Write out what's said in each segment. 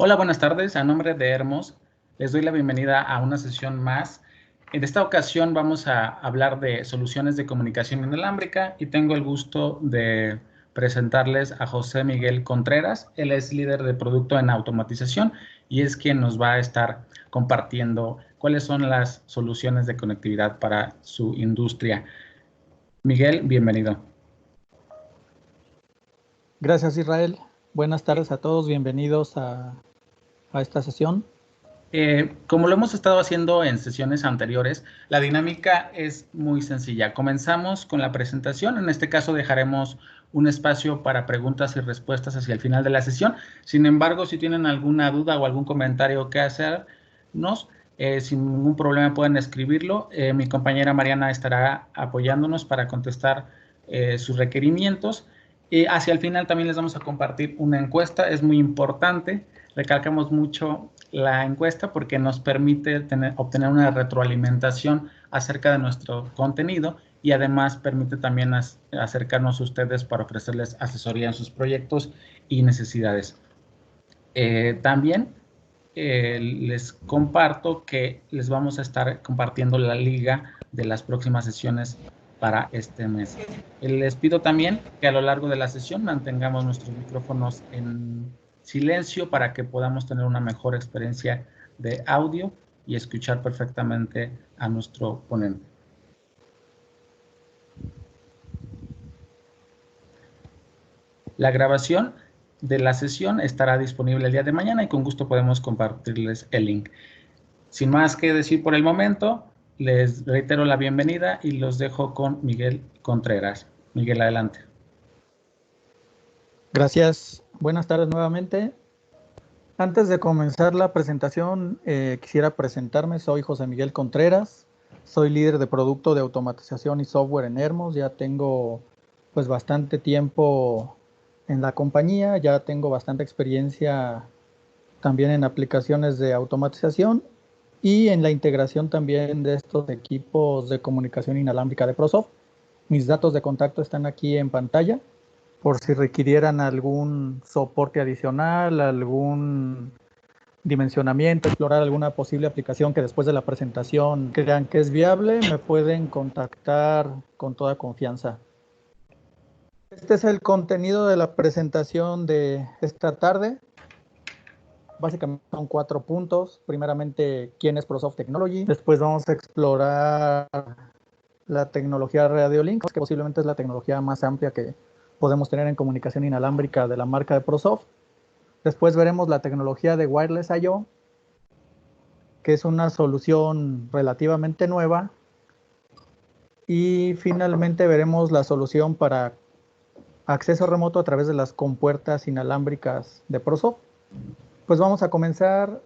Hola, buenas tardes. A nombre de Hermos, les doy la bienvenida a una sesión más. En esta ocasión vamos a hablar de soluciones de comunicación inalámbrica y tengo el gusto de presentarles a José Miguel Contreras. Él es líder de producto en automatización y es quien nos va a estar compartiendo cuáles son las soluciones de conectividad para su industria. Miguel, bienvenido. Gracias, Israel. Buenas tardes a todos. Bienvenidos a esta sesión. Como lo hemos estado haciendo en sesiones anteriores, la dinámica es muy sencilla. Comenzamos con la presentación. En este caso dejaremos un espacio para preguntas y respuestas hacia el final de la sesión. Sin embargo, si tienen alguna duda o algún comentario que hacernos, sin ningún problema pueden escribirlo. Mi compañera Mariana estará apoyándonos para contestar sus requerimientos. Hacia el final también les vamos a compartir una encuesta. Es muy importante. Recalcamos mucho la encuesta porque nos permite obtener una retroalimentación acerca de nuestro contenido y además permite también acercarnos a ustedes para ofrecerles asesoría en sus proyectos y necesidades. También les comparto que les vamos a estar compartiendo la liga de las próximas sesiones para este mes. Les pido también que a lo largo de la sesión mantengamos nuestros micrófonos en silencio para que podamos tener una mejor experiencia de audio y escuchar perfectamente a nuestro ponente. La grabación de la sesión estará disponible el día de mañana y con gusto podemos compartirles el link. Sin más que decir por el momento, les reitero la bienvenida y los dejo con Miguel Contreras. Miguel, adelante. Gracias. Buenas tardes nuevamente. Antes de comenzar la presentación, quisiera presentarme. Soy José Miguel Contreras. Soy líder de producto de automatización y software en Hermos. Ya tengo pues bastante tiempo en la compañía. Ya tengo bastante experiencia también en aplicaciones de automatización y en la integración también de estos equipos de comunicación inalámbrica de ProSoft. Mis datos de contacto están aquí en pantalla por si requirieran algún soporte adicional, algún dimensionamiento, explorar alguna posible aplicación que después de la presentación crean que es viable, me pueden contactar con toda confianza. Este es el contenido de la presentación de esta tarde. Básicamente son 4 puntos. Primeramente, ¿quién es ProSoft Technology? Después vamos a explorar la tecnología RadioLink, que posiblemente es la tecnología más amplia que podemos tener en comunicación inalámbrica de la marca de ProSoft. Después veremos la tecnología de Wireless I/O, que es una solución relativamente nueva. Y finalmente veremos la solución para acceso remoto a través de las compuertas inalámbricas de ProSoft. Pues vamos a comenzar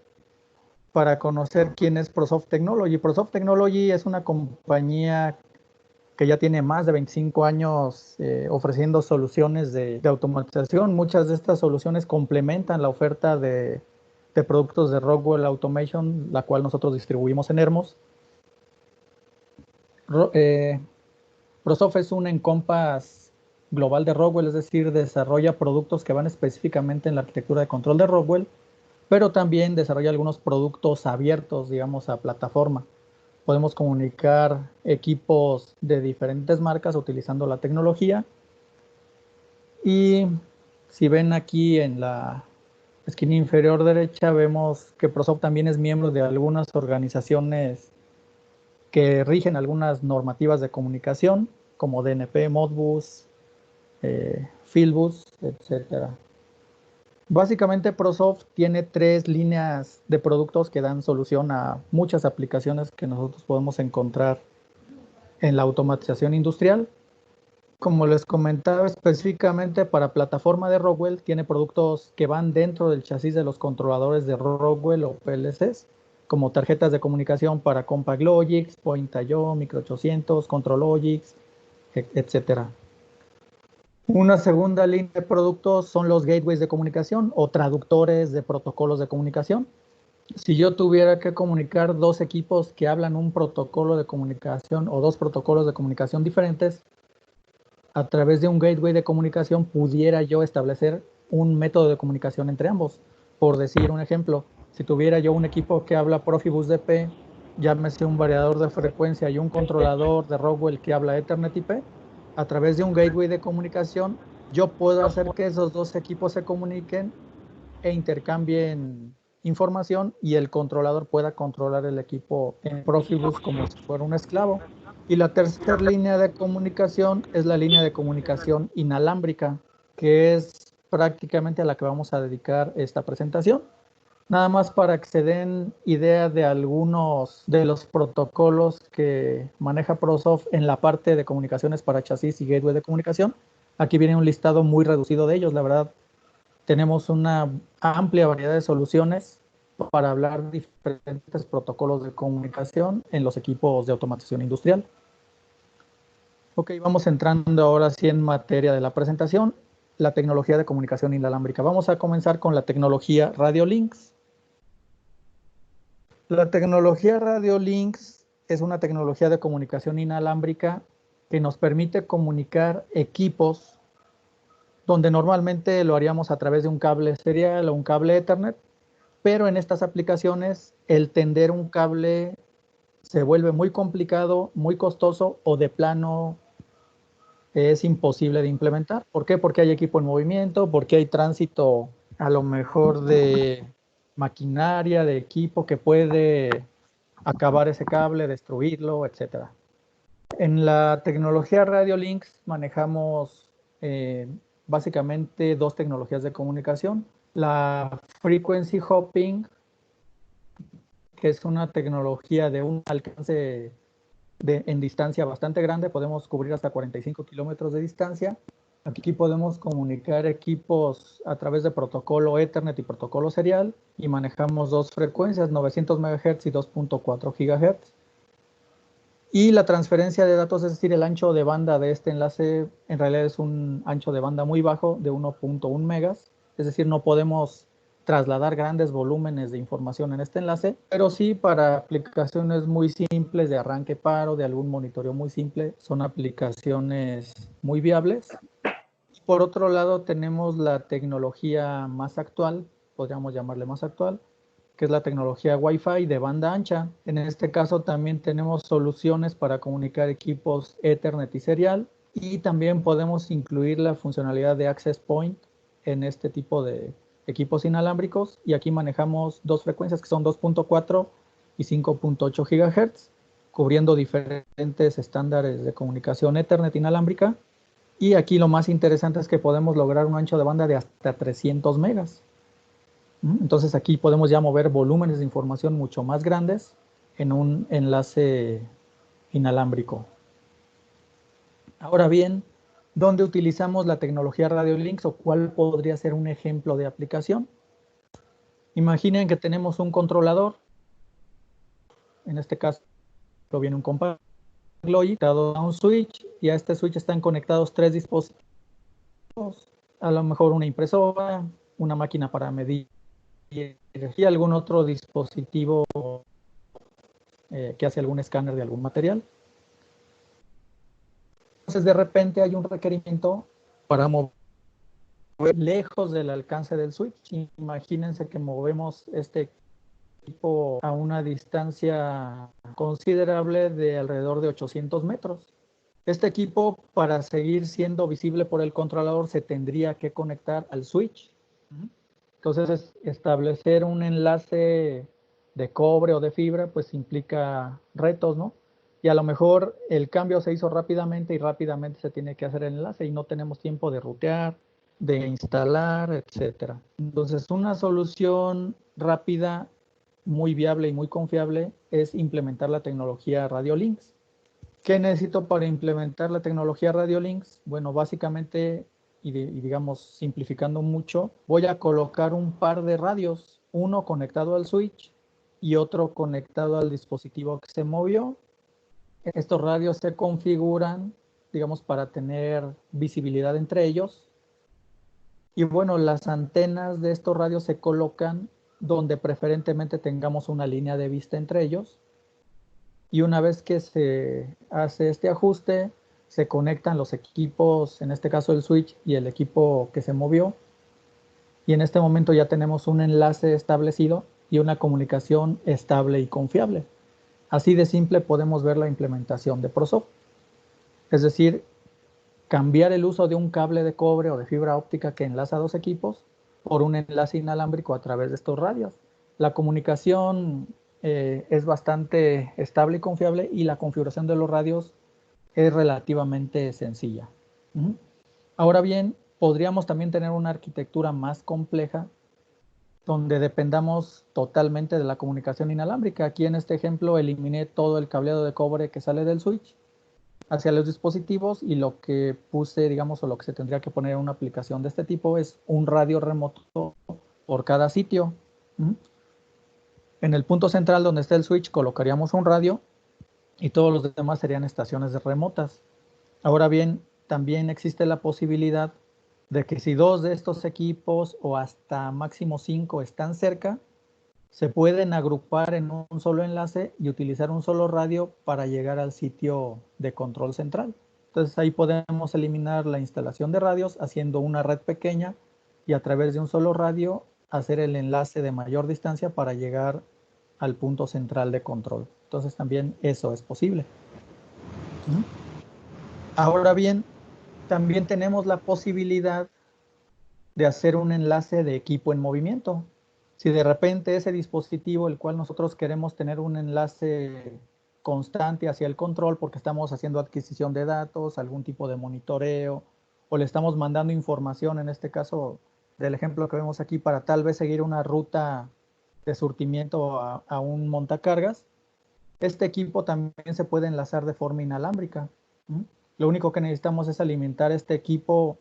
para conocer quién es ProSoft Technology. ProSoft Technology es una compañía que ya tiene más de 25 años ofreciendo soluciones de automatización. Muchas de estas soluciones complementan la oferta de productos de Rockwell Automation, la cual nosotros distribuimos en Hermos. ProSoft es un encompass global de Rockwell, es decir, desarrolla productos que van específicamente en la arquitectura de control de Rockwell, pero también desarrolla algunos productos abiertos, digamos, a plataforma. Podemos comunicar equipos de diferentes marcas utilizando la tecnología. Y si ven aquí en la esquina inferior derecha, vemos que ProSoft también es miembro de algunas organizaciones que rigen algunas normativas de comunicación, como DNP, Modbus, Fieldbus, etc. Básicamente ProSoft tiene 3 líneas de productos que dan solución a muchas aplicaciones que nosotros podemos encontrar en la automatización industrial. Como les comentaba, específicamente para plataforma de Rockwell, tiene productos que van dentro del chasis de los controladores de Rockwell o PLCs, como tarjetas de comunicación para CompactLogix, Point.io, Micro 800, ControlLogix, etc. Una segunda línea de productos son los gateways de comunicación o traductores de protocolos de comunicación. Si yo tuviera que comunicar 2 equipos que hablan un protocolo de comunicación o 2 protocolos de comunicación diferentes, a través de un gateway de comunicación pudiera yo establecer un método de comunicación entre ambos. Por decir un ejemplo, si tuviera yo un equipo que habla Profibus DP, llámese un variador de frecuencia y un controlador de Rockwell que habla Ethernet IP, a través de un gateway de comunicación, yo puedo hacer que esos dos equipos se comuniquen e intercambien información y el controlador pueda controlar el equipo en Profibus como si fuera un esclavo. Y la tercera línea de comunicación es la línea de comunicación inalámbrica, que es prácticamente a la que vamos a dedicar esta presentación. Nada más para que se den idea de algunos de los protocolos que maneja ProSoft en la parte de comunicaciones para chasis y gateway de comunicación. Aquí viene un listado muy reducido de ellos, la verdad. Tenemos una amplia variedad de soluciones para hablar de diferentes protocolos de comunicación en los equipos de automatización industrial. Ok, vamos entrando ahora sí en materia de la presentación, la tecnología de comunicación inalámbrica. Vamos a comenzar con la tecnología Radiolinks. La tecnología Radiolinks es una tecnología de comunicación inalámbrica que nos permite comunicar equipos donde normalmente lo haríamos a través de un cable serial o un cable Ethernet, pero en estas aplicaciones el tender un cable se vuelve muy complicado, muy costoso o de plano es imposible de implementar. ¿Por qué? Porque hay equipo en movimiento, porque hay tránsito a lo mejor de maquinaria, de equipo que puede acabar ese cable, destruirlo, etc. En la tecnología Radiolinks manejamos básicamente dos tecnologías de comunicación. La frequency hopping, que es una tecnología de un alcance en distancia bastante grande, podemos cubrir hasta 45 kilómetros de distancia. Aquí podemos comunicar equipos a través de protocolo Ethernet y protocolo serial y manejamos dos frecuencias, 900 MHz y 2.4 GHz. Y la transferencia de datos, es decir, el ancho de banda de este enlace, en realidad es un ancho de banda muy bajo de 1.1 megas, es decir, no podemos trasladar grandes volúmenes de información en este enlace, pero sí para aplicaciones muy simples de arranque paro, de algún monitoreo muy simple, son aplicaciones muy viables. Por otro lado, tenemos la tecnología más actual, podríamos llamarle más actual, que es la tecnología Wi-Fi de banda ancha. En este caso también tenemos soluciones para comunicar equipos Ethernet y serial, y también podemos incluir la funcionalidad de Access Point en este tipo de equipos inalámbricos, y aquí manejamos dos frecuencias que son 2.4 y 5.8 GHz, cubriendo diferentes estándares de comunicación Ethernet inalámbrica. Y aquí lo más interesante es que podemos lograr un ancho de banda de hasta 300 megas. Entonces aquí podemos ya mover volúmenes de información mucho más grandes en un enlace inalámbrico. Ahora bien, ¿dónde utilizamos la tecnología Radiolinks o cuál podría ser un ejemplo de aplicación? Imaginen que tenemos un controlador, en este caso viene un compacto conectado a un switch, y a este switch están conectados tres dispositivos, a lo mejor una impresora, una máquina para medir y algún otro dispositivo que hace algún escáner de algún material. Entonces de repente hay un requerimiento para mover lejos del alcance del switch. Imagínense que movemos este equipo a una distancia considerable de alrededor de 800 metros. Este equipo, para seguir siendo visible por el controlador, se tendría que conectar al switch. Entonces, establecer un enlace de cobre o de fibra, pues implica retos, ¿no? Y a lo mejor el cambio se hizo rápidamente y rápidamente se tiene que hacer el enlace y no tenemos tiempo de rutear, de instalar, etcétera. Entonces, una solución rápida, muy viable y muy confiable es implementar la tecnología Radiolinks. ¿Qué necesito para implementar la tecnología Radiolinks? Bueno, básicamente, y digamos simplificando mucho, voy a colocar un par de radios, uno conectado al switch y otro conectado al dispositivo que se movió. Estos radios se configuran, digamos, para tener visibilidad entre ellos. Y bueno, las antenas de estos radios se colocan donde preferentemente tengamos una línea de vista entre ellos. Y una vez que se hace este ajuste, se conectan los equipos, en este caso el switch y el equipo que se movió. y en este momento ya tenemos un enlace establecido y una comunicación estable y confiable. Así de simple podemos ver la implementación de ProSoft. Es decir, cambiar el uso de un cable de cobre o de fibra óptica que enlaza dos equipos por un enlace inalámbrico a través de estos radios. La comunicación es bastante estable y confiable, y la configuración de los radios es relativamente sencilla. Ahora bien, podríamos también tener una arquitectura más compleja donde dependamos totalmente de la comunicación inalámbrica. Aquí en este ejemplo eliminé todo el cableado de cobre que sale del switch hacia los dispositivos, y lo que puse, digamos, o lo que se tendría que poner en una aplicación de este tipo es un radio remoto por cada sitio. En el punto central donde está el switch colocaríamos un radio y todos los demás serían estaciones remotas. Ahora bien, también existe la posibilidad de que si dos de estos equipos o hasta máximo 5 están cerca, se pueden agrupar en un solo enlace y utilizar un solo radio para llegar al sitio de control central. Entonces ahí podemos eliminar la instalación de radios haciendo una red pequeña, y a través de un solo radio hacer el enlace de mayor distancia para llegar al punto central de control. Entonces también eso es posible. Ahora bien, también tenemos la posibilidad de hacer un enlace de equipo en movimiento. Si de repente ese dispositivo, el cual nosotros queremos tener un enlace constante hacia el control porque estamos haciendo adquisición de datos, algún tipo de monitoreo, o le estamos mandando información, en este caso del ejemplo que vemos aquí, para tal vez seguir una ruta de surtimiento a un montacargas, este equipo también se puede enlazar de forma inalámbrica. Lo único que necesitamos es alimentar este equipo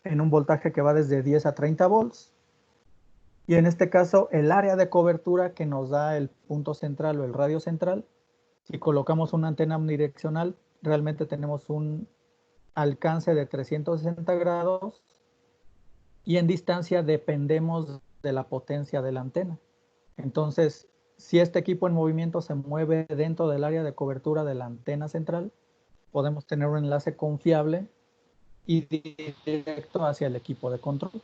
en un voltaje que va desde 10 a 30 volts. Y en este caso, el área de cobertura que nos da el punto central o el radio central, si colocamos una antena omnidireccional, realmente tenemos un alcance de 360 grados, y en distancia dependemos de la potencia de la antena. Entonces, si este equipo en movimiento se mueve dentro del área de cobertura de la antena central, podemos tener un enlace confiable y directo hacia el equipo de control.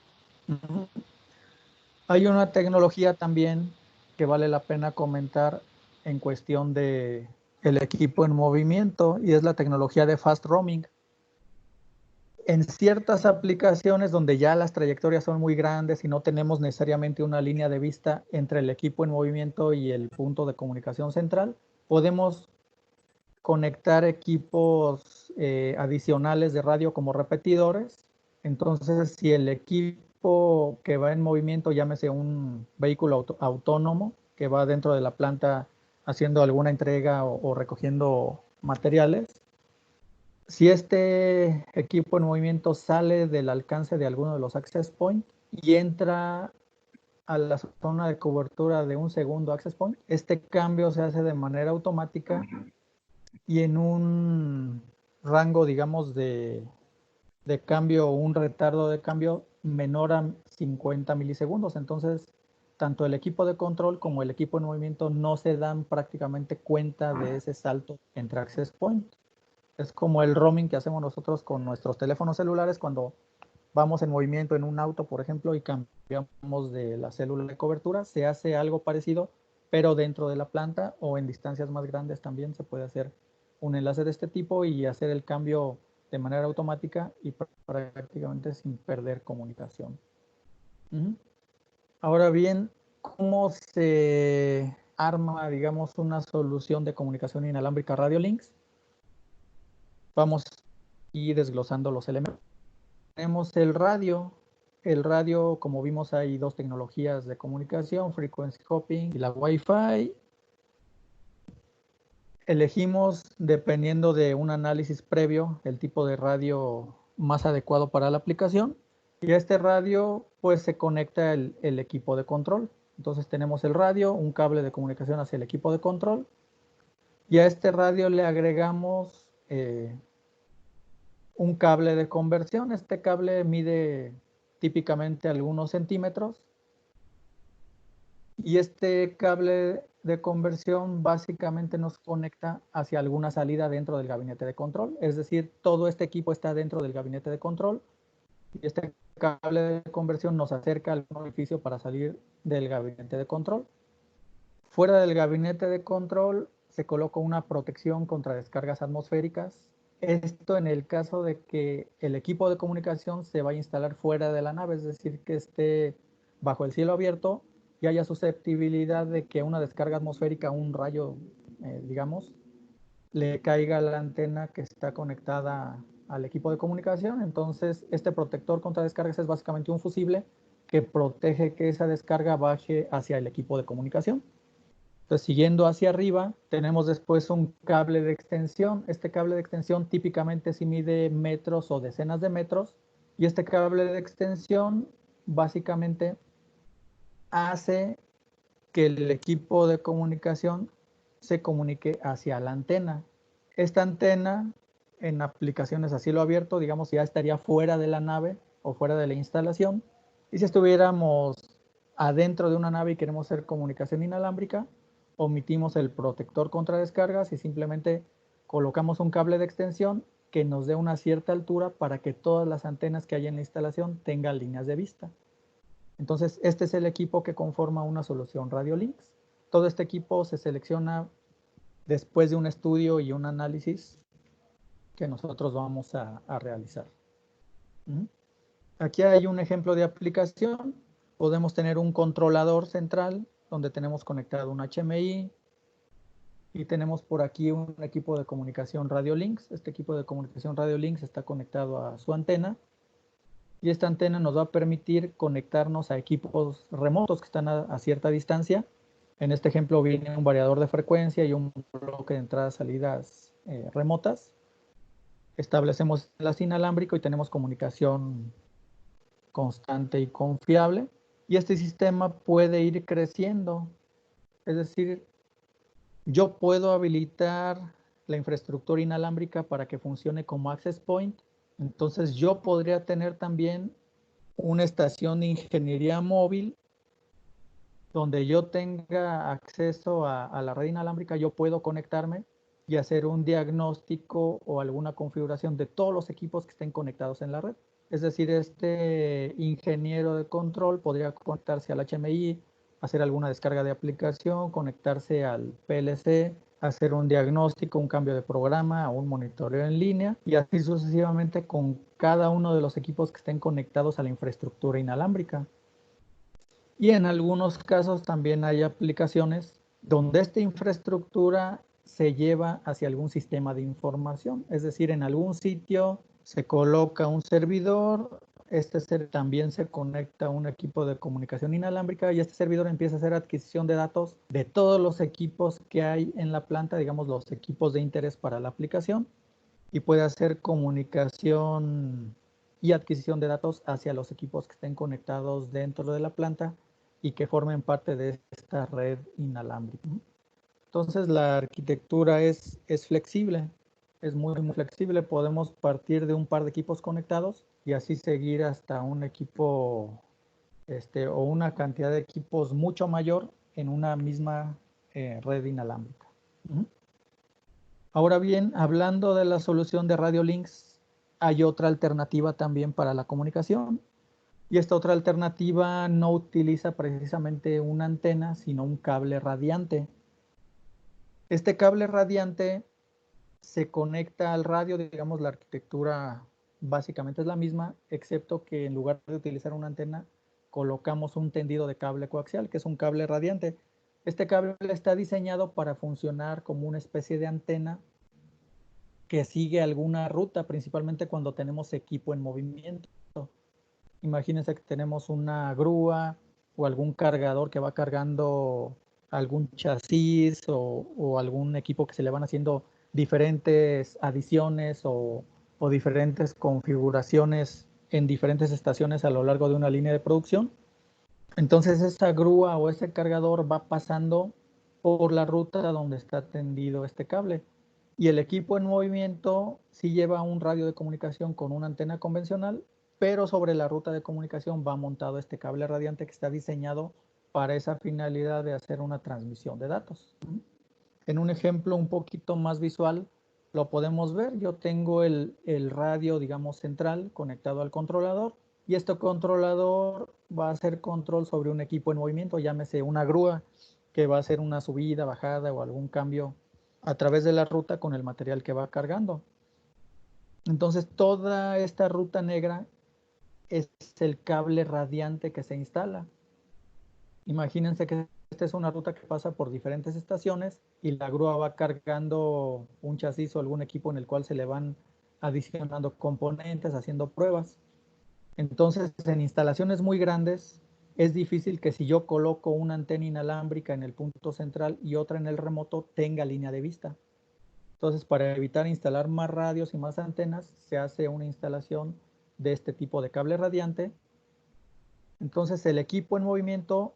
Hay una tecnología también que vale la pena comentar en cuestión de el equipo en movimiento, y es la tecnología de fast roaming. En ciertas aplicaciones donde ya las trayectorias son muy grandes y no tenemos necesariamente una línea de vista entre el equipo en movimiento y el punto de comunicación central, podemos conectar equipos adicionales de radio como repetidores. Entonces, si el equipo que va en movimiento, llámese un vehículo autónomo que va dentro de la planta haciendo alguna entrega o recogiendo materiales, si este equipo en movimiento sale del alcance de alguno de los access points y entra a la zona de cobertura de un segundo access point, este cambio se hace de manera automática y en un rango, digamos, de cambio, un retardo de cambio menor a 50 milisegundos. Entonces, tanto el equipo de control como el equipo en movimiento no se dan prácticamente cuenta de ese salto entre access point. Es como el roaming que hacemos nosotros con nuestros teléfonos celulares cuando vamos en movimiento en un auto, por ejemplo, y cambiamos de la célula de cobertura. Se hace algo parecido, pero dentro de la planta o en distancias más grandes también se puede hacer un enlace de este tipo y hacer el cambio de manera automática y prácticamente sin perder comunicación. Ahora bien, ¿cómo se arma, digamos, una solución de comunicación inalámbrica Radio Links? Vamos a ir desglosando los elementos. Tenemos el radio. El radio, como vimos, hay dos tecnologías de comunicación, frequency hopping y la Wi-Fi. Elegimos, dependiendo de un análisis previo, el tipo de radio más adecuado para la aplicación, y a este radio pues se conecta el equipo de control. Entonces tenemos el radio, un cable de comunicación hacia el equipo de control, y a este radio le agregamos un cable de conversión. Este cable mide típicamente algunos centímetros, y este cable de conversión básicamente nos conecta hacia alguna salida dentro del gabinete de control. Es decir, todo este equipo está dentro del gabinete de control, y este cable de conversión nos acerca al orificio para salir del gabinete de control. Fuera del gabinete de control se coloca una protección contra descargas atmosféricas. Esto en el caso de que el equipo de comunicación se vaya a instalar fuera de la nave, es decir, que esté bajo el cielo abierto y haya susceptibilidad de que una descarga atmosférica, un rayo, digamos, le caiga a la antena que está conectada al equipo de comunicación. Entonces, este protector contra descargas es básicamente un fusible que protege que esa descarga baje hacia el equipo de comunicación. Entonces, siguiendo hacia arriba, tenemos después un cable de extensión. Este cable de extensión típicamente sí mide metros o decenas de metros. Y este cable de extensión básicamente hace que el equipo de comunicación se comunique hacia la antena. Esta antena, en aplicaciones a cielo abierto, digamos, ya estaría fuera de la nave o fuera de la instalación. Y si estuviéramos adentro de una nave y queremos hacer comunicación inalámbrica, omitimos el protector contra descargas y simplemente colocamos un cable de extensión que nos dé una cierta altura para que todas las antenas que hay en la instalación tengan líneas de vista. Entonces, este es el equipo que conforma una solución Radiolinks. Todo este equipo se selecciona después de un estudio y un análisis que nosotros vamos a realizar. Aquí hay un ejemplo de aplicación. Podemos tener un controlador central donde tenemos conectado un HMI y tenemos por aquí un equipo de comunicación Radiolinks. Este equipo de comunicación Radiolinks está conectado a su antena y esta antena nos va a permitir conectarnos a equipos remotos que están a cierta distancia. En este ejemplo viene un variador de frecuencia y un bloque de entradas y salidas remotas. Establecemos el enlace inalámbrico y tenemos comunicación constante y confiable. Y este sistema puede ir creciendo. Es decir, yo puedo habilitar la infraestructura inalámbrica para que funcione como access point. Entonces yo podría tener también una estación de ingeniería móvil donde yo tenga acceso a la red inalámbrica. Yo puedo conectarme y hacer un diagnóstico o alguna configuración de todos los equipos que estén conectados en la red. Es decir, este ingeniero de control podría conectarse al HMI, hacer alguna descarga de aplicación, conectarse al PLC, hacer un diagnóstico, un cambio de programa, un monitoreo en línea y así sucesivamente con cada uno de los equipos que estén conectados a la infraestructura inalámbrica. Y en algunos casos también hay aplicaciones donde esta infraestructura se lleva hacia algún sistema de información. Es decir, en algún sitio se coloca un servidor, también se conecta a un equipo de comunicación inalámbrica y este servidor empieza a hacer adquisición de datos de todos los equipos que hay en la planta, digamos los equipos de interés para la aplicación, y puede hacer comunicación y adquisición de datos hacia los equipos que estén conectados dentro de la planta y que formen parte de esta red inalámbrica. Entonces la arquitectura es flexible, es muy flexible. Podemos partir de un par de equipos conectados y así seguir hasta un equipo o una cantidad de equipos mucho mayor en una misma red inalámbrica. Ahora bien, hablando de la solución de Radiolinks, hay otra alternativa también para la comunicación. Y esta otra alternativa no utiliza precisamente una antena, sino un cable radiante. Este cable radiante se conecta al radio, digamos, la arquitectura básicamente es la misma, excepto que en lugar de utilizar una antena, colocamos un tendido de cable coaxial, que es un cable radiante. Este cable está diseñado para funcionar como una especie de antena que sigue alguna ruta, principalmente cuando tenemos equipo en movimiento. Imagínense que tenemos una grúa o algún cargador que va cargando algún chasis o algún equipo que se le van haciendo diferentes adiciones o diferentes configuraciones en diferentes estaciones a lo largo de una línea de producción. Entonces esa grúa o ese cargador va pasando por la ruta donde está tendido este cable. Y el equipo en movimiento sí lleva un radio de comunicación con una antena convencional, pero sobre la ruta de comunicación va montado este cable radiante que está diseñado para esa finalidad de hacer una transmisión de datos. En un ejemplo un poquito más visual lo podemos ver. Yo tengo el radio, digamos, central conectado al controlador y este controlador va a hacer control sobre un equipo en movimiento, llámese una grúa, que va a hacer una subida, bajada o algún cambio a través de la ruta con el material que va cargando. Entonces, toda esta ruta negra es el cable radiante que se instala. Imagínense que esta es una ruta que pasa por diferentes estaciones y la grúa va cargando un chasis o algún equipo en el cual se le van adicionando componentes, haciendo pruebas. Entonces, en instalaciones muy grandes, es difícil que si yo coloco una antena inalámbrica en el punto central y otra en el remoto, tenga línea de vista. Entonces, para evitar instalar más radios y más antenas, se hace una instalación de este tipo de cable radiante. Entonces, el equipo en movimiento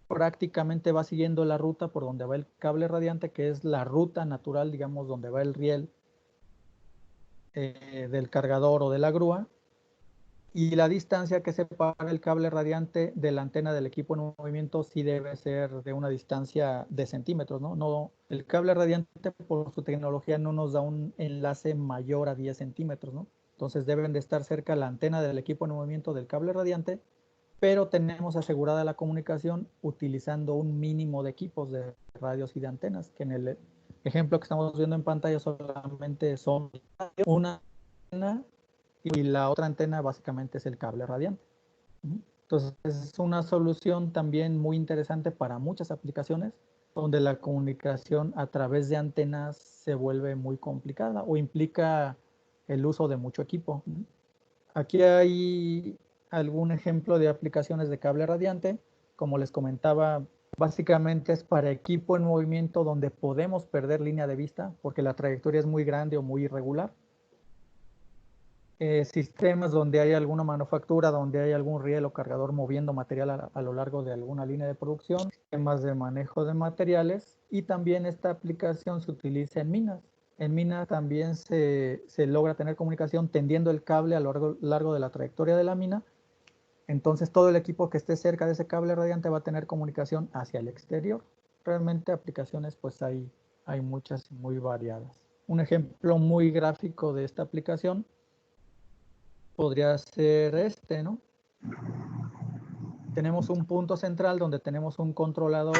prácticamente va siguiendo la ruta por donde va el cable radiante, que es la ruta natural, digamos, donde va el riel del cargador o de la grúa, y la distancia que separa el cable radiante de la antena del equipo en movimiento sí debe ser de una distancia de centímetros, ¿no? No, el cable radiante por su tecnología no nos da un enlace mayor a 10 centímetros, ¿no? Entonces deben de estar cerca la antena del equipo en movimiento del cable radiante, pero tenemos asegurada la comunicación utilizando un mínimo de equipos de radios y de antenas, que en el ejemplo que estamos viendo en pantalla solamente son una antena y la otra antena básicamente es el cable radiante. Entonces es una solución también muy interesante para muchas aplicaciones donde la comunicación a través de antenas se vuelve muy complicada o implica el uso de mucho equipo. Aquí hay algún ejemplo de aplicaciones de cable radiante. Como les comentaba, básicamente es para equipo en movimiento donde podemos perder línea de vista porque la trayectoria es muy grande o muy irregular. Sistemas donde hay alguna manufactura, donde hay algún riel o cargador moviendo material a lo largo de alguna línea de producción, sistemas de manejo de materiales, y también esta aplicación se utiliza en minas. En minas también se logra tener comunicación tendiendo el cable a lo largo de la trayectoria de la mina. Entonces todo el equipo que esté cerca de ese cable radiante va a tener comunicación hacia el exterior. Realmente aplicaciones pues hay muchas y muy variadas. Un ejemplo muy gráfico de esta aplicación podría ser este, ¿no? Tenemos un punto central donde tenemos un controlador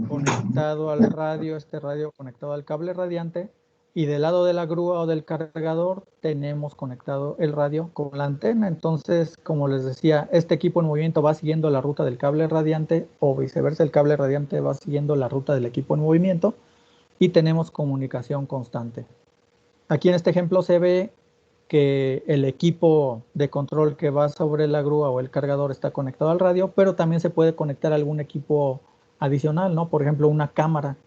conectado al radio, este radio conectado al cable radiante, y del lado de la grúa o del cargador tenemos conectado el radio con la antena. Entonces, como les decía, este equipo en movimiento va siguiendo la ruta del cable radiante o viceversa, el cable radiante va siguiendo la ruta del equipo en movimiento y tenemos comunicación constante. Aquí en este ejemplo se ve que el equipo de control que va sobre la grúa o el cargador está conectado al radio, pero también se puede conectar algún equipo adicional, ¿no? Por ejemplo, una cámara.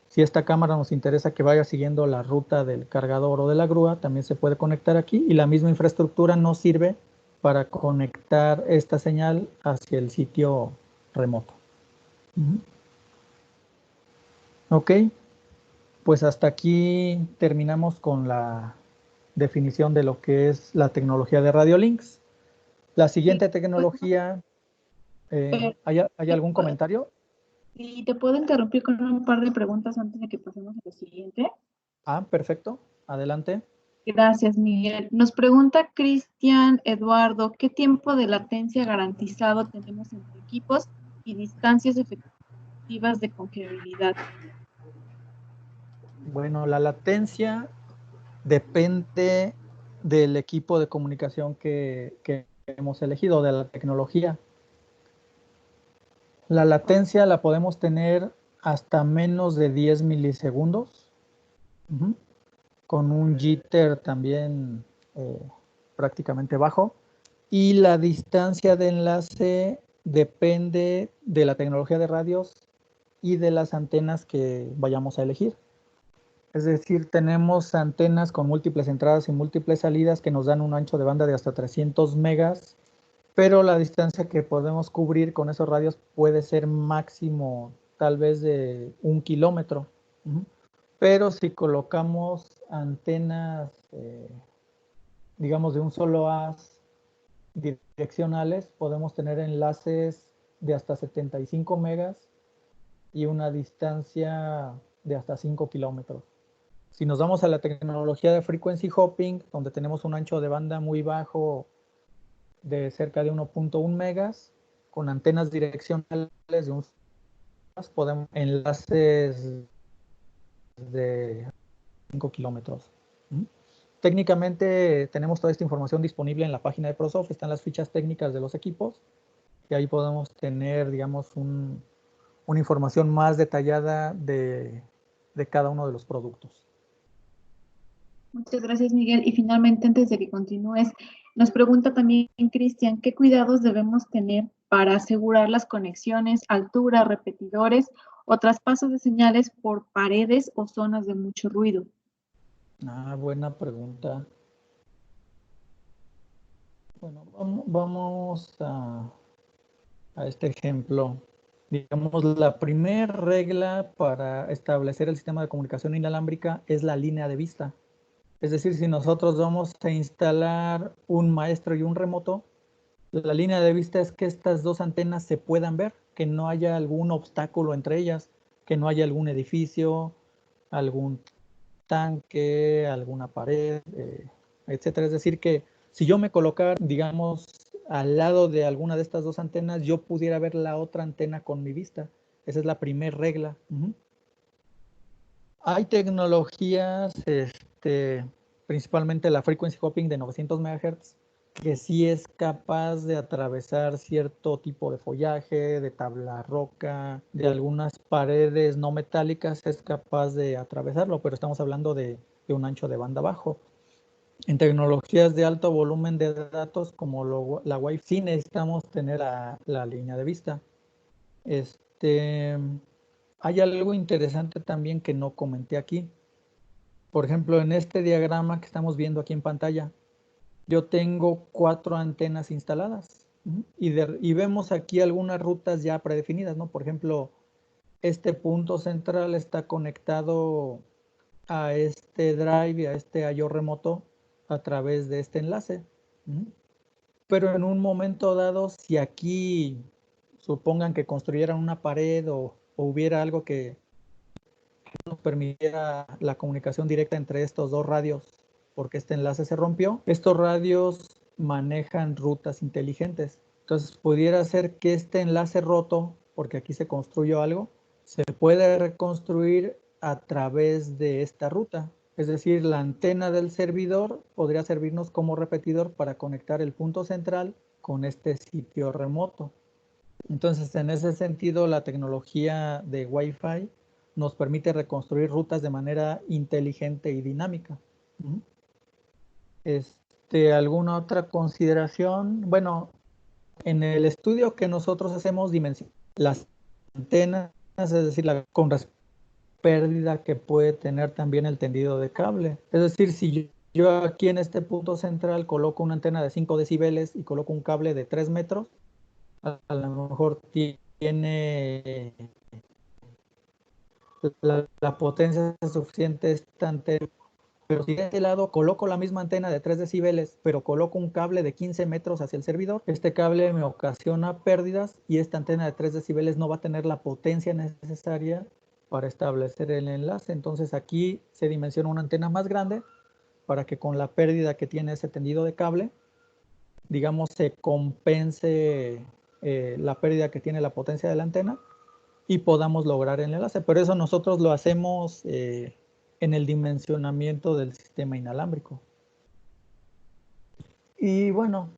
Si esta cámara nos interesa que vaya siguiendo la ruta del cargador o de la grúa, también se puede conectar aquí, y la misma infraestructura nos sirve para conectar esta señal hacia el sitio remoto. Ok, pues hasta aquí terminamos con la definición de lo que es la tecnología de radiolinks. La siguiente tecnología, ¿hay algún comentario? Y te puedo interrumpir con un par de preguntas antes de que pasemos a lo siguiente. Ah, perfecto. Adelante. Gracias, Miguel. Nos pregunta Cristian Eduardo, ¿qué tiempo de latencia garantizado tenemos entre equipos y distancias efectivas de confiabilidad? Bueno, la latencia depende del equipo de comunicación que hemos elegido, de la tecnología. La latencia la podemos tener hasta menos de 10 milisegundos, con un jitter también prácticamente bajo. Y la distancia de enlace depende de la tecnología de radios y de las antenas que vayamos a elegir. Es decir, tenemos antenas con múltiples entradas y múltiples salidas que nos dan un ancho de banda de hasta 300 megas, pero la distancia que podemos cubrir con esos radios puede ser máximo tal vez de 1 kilómetro. Pero si colocamos antenas, digamos, de un solo haz direccionales, podemos tener enlaces de hasta 75 megas y una distancia de hasta 5 kilómetros. Si nos vamos a la tecnología de frequency hopping, donde tenemos un ancho de banda muy bajo de cerca de 1.1 megas con antenas direccionales de un podemos enlaces de 5 kilómetros. Técnicamente tenemos toda esta información disponible en la página de ProSoft, están las fichas técnicas de los equipos y ahí podemos tener, digamos, una información más detallada de cada uno de los productos. Muchas gracias, Miguel. Y finalmente, antes de que continúes, nos pregunta también Cristian, ¿qué cuidados debemos tener para asegurar las conexiones, altura, repetidores o traspasos de señales por paredes o zonas de mucho ruido? Buena pregunta. Bueno, vamos a este ejemplo. Digamos, la primera regla para establecer el sistema de comunicación inalámbrica es la línea de vista. Es decir, si nosotros vamos a instalar un maestro y un remoto, la línea de vista es que estas dos antenas se puedan ver, que no haya algún obstáculo entre ellas, que no haya algún edificio, algún tanque, alguna pared, etcétera. Es decir, que si yo me colocara, digamos, al lado de alguna de estas dos antenas, yo pudiera ver la otra antena con mi vista. Esa es la primera regla. Hay tecnologías, principalmente la frequency hopping de 900 MHz, que sí es capaz de atravesar cierto tipo de follaje, de tabla roca, de algunas paredes no metálicas, es capaz de atravesarlo, pero estamos hablando de un ancho de banda bajo. En tecnologías de alto volumen de datos como la Wi-Fi, sí necesitamos tener la línea de vista. Hay algo interesante también que no comenté aquí. Por ejemplo, en este diagrama que estamos viendo aquí en pantalla, yo tengo 4 antenas instaladas y vemos aquí algunas rutas ya predefinidas, ¿no? Por ejemplo, este punto central está conectado a este drive y a este I/O remoto a través de este enlace. Pero en un momento dado, si aquí supongan que construyeran una pared o hubiera algo que nos permitiera la comunicación directa entre estos dos radios, porque este enlace se rompió, estos radios manejan rutas inteligentes. Entonces pudiera ser que este enlace roto, porque aquí se construyó algo, se puede reconstruir a través de esta ruta. Es decir, la antena del servidor podría servirnos como repetidor para conectar el punto central con este sitio remoto. Entonces, en ese sentido, la tecnología de Wi-Fi nos permite reconstruir rutas de manera inteligente y dinámica. ¿Alguna otra consideración? Bueno, en el estudio que nosotros hacemos, dimensionamos las antenas, es decir, con pérdida que puede tener también el tendido de cable. Es decir, si yo aquí en este punto central coloco una antena de 5 decibeles y coloco un cable de 3 metros, a lo mejor tiene la potencia suficiente esta antena. Pero si de este lado coloco la misma antena de 3 decibeles, pero coloco un cable de 15 metros hacia el servidor, este cable me ocasiona pérdidas y esta antena de 3 decibeles no va a tener la potencia necesaria para establecer el enlace. Entonces aquí se dimensiona una antena más grande para que con la pérdida que tiene ese tendido de cable, digamos, se compense la pérdida que tiene la potencia de la antena y podamos lograr el enlace. Pero eso nosotros lo hacemos en el dimensionamiento del sistema inalámbrico. Y bueno,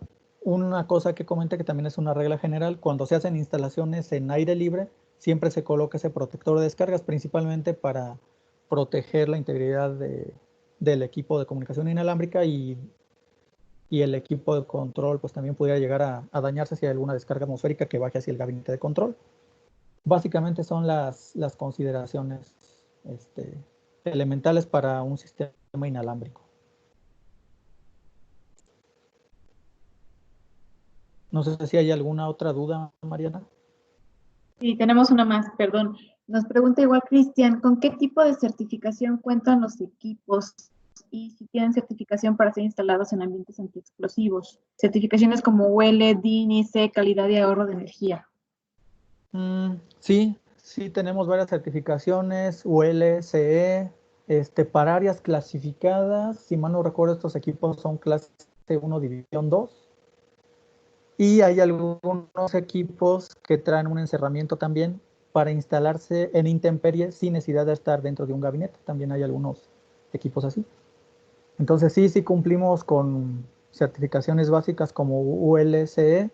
una cosa que comenté que también es una regla general, cuando se hacen instalaciones en aire libre, siempre se coloca ese protector de descargas, principalmente para proteger la integridad del equipo de comunicación inalámbrica y el equipo de control pues también pudiera llegar a dañarse si hay alguna descarga atmosférica que baje hacia el gabinete de control. Básicamente son las consideraciones elementales para un sistema inalámbrico. No sé si hay alguna otra duda, Mariana. Sí, tenemos una más, perdón. Nos pregunta igual Cristian, ¿con qué tipo de certificación cuentan los equipos y si tienen certificación para ser instalados en ambientes antiexplosivos? Certificaciones como UL, DIN, IC, calidad y ahorro de energía. Sí tenemos varias certificaciones, UL, CE, para áreas clasificadas. Si mal no recuerdo, estos equipos son clase 1, división 2. Y hay algunos equipos que traen un encerramiento también para instalarse en intemperie sin necesidad de estar dentro de un gabinete. También hay algunos equipos así. Entonces sí cumplimos con certificaciones básicas como ULSE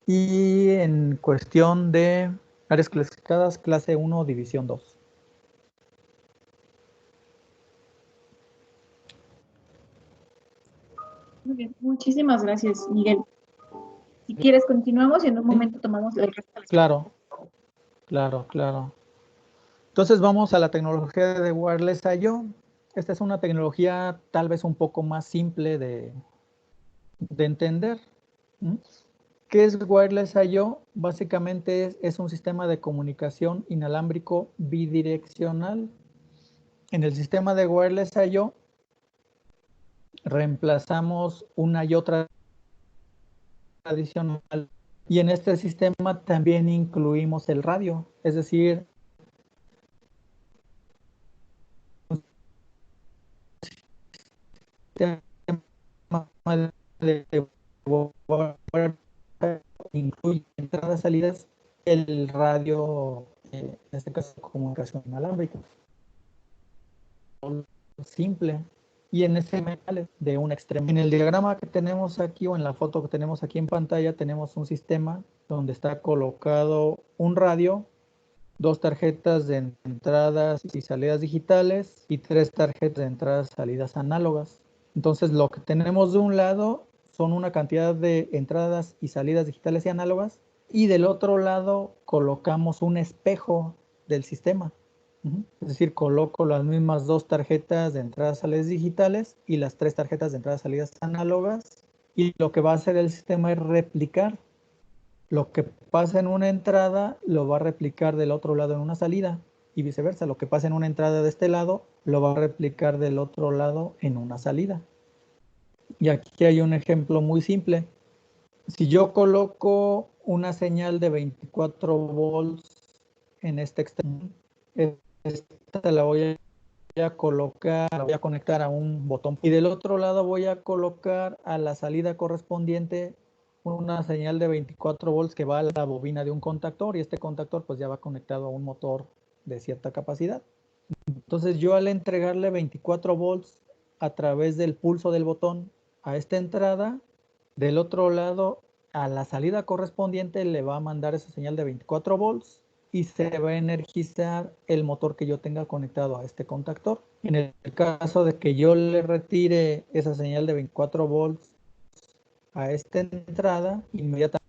y en cuestión de áreas clasificadas, clase 1, división 2. Muy bien, muchísimas gracias, Miguel. Si quieres, continuamos y en un momento tomamos el resto de las Claro, claro. Entonces vamos a la tecnología de Wireless I/O. Esta es una tecnología tal vez un poco más simple de entender. ¿Mm? ¿Qué es Wireless I/O? Básicamente es un sistema de comunicación inalámbrico bidireccional. En el sistema de Wireless I/O reemplazamos una y otra tradicional y en este sistema también incluimos el radio, es decir, incluye entradas, salidas, el radio, en este caso comunicación inalámbrica, simple. Y en ese de un extremo. En el diagrama que tenemos aquí o en la foto que tenemos aquí en pantalla tenemos un sistema donde está colocado un radio, dos tarjetas de entradas y salidas digitales y tres tarjetas de entradas y salidas análogas. Entonces lo que tenemos de un lado son una cantidad de entradas y salidas digitales y análogas y del otro lado colocamos un espejo del sistema. Es decir, coloco las mismas dos tarjetas de entradas y salidas digitales y las tres tarjetas de entradas y salidas análogas y lo que va a hacer el sistema es replicar lo que pasa en una entrada lo va a replicar del otro lado en una salida y viceversa. Lo que pasa en una entrada de este lado lo va a replicar del otro lado en una salida. Y aquí hay un ejemplo muy simple. Si yo coloco una señal de 24 volts en este extremo, esta la voy a colocar, la voy a conectar a un botón y del otro lado voy a colocar a la salida correspondiente una señal de 24 volts que va a la bobina de un contactor y este contactor pues ya va conectado a un motor de cierta capacidad. Entonces yo al entregarle 24 volts a través del pulso del botón a esta entrada, del otro lado a la salida correspondiente le va a mandar esa señal de 24 volts y se va a energizar el motor que yo tenga conectado a este contactor. En el caso de que yo le retire esa señal de 24 volts a esta entrada, inmediatamente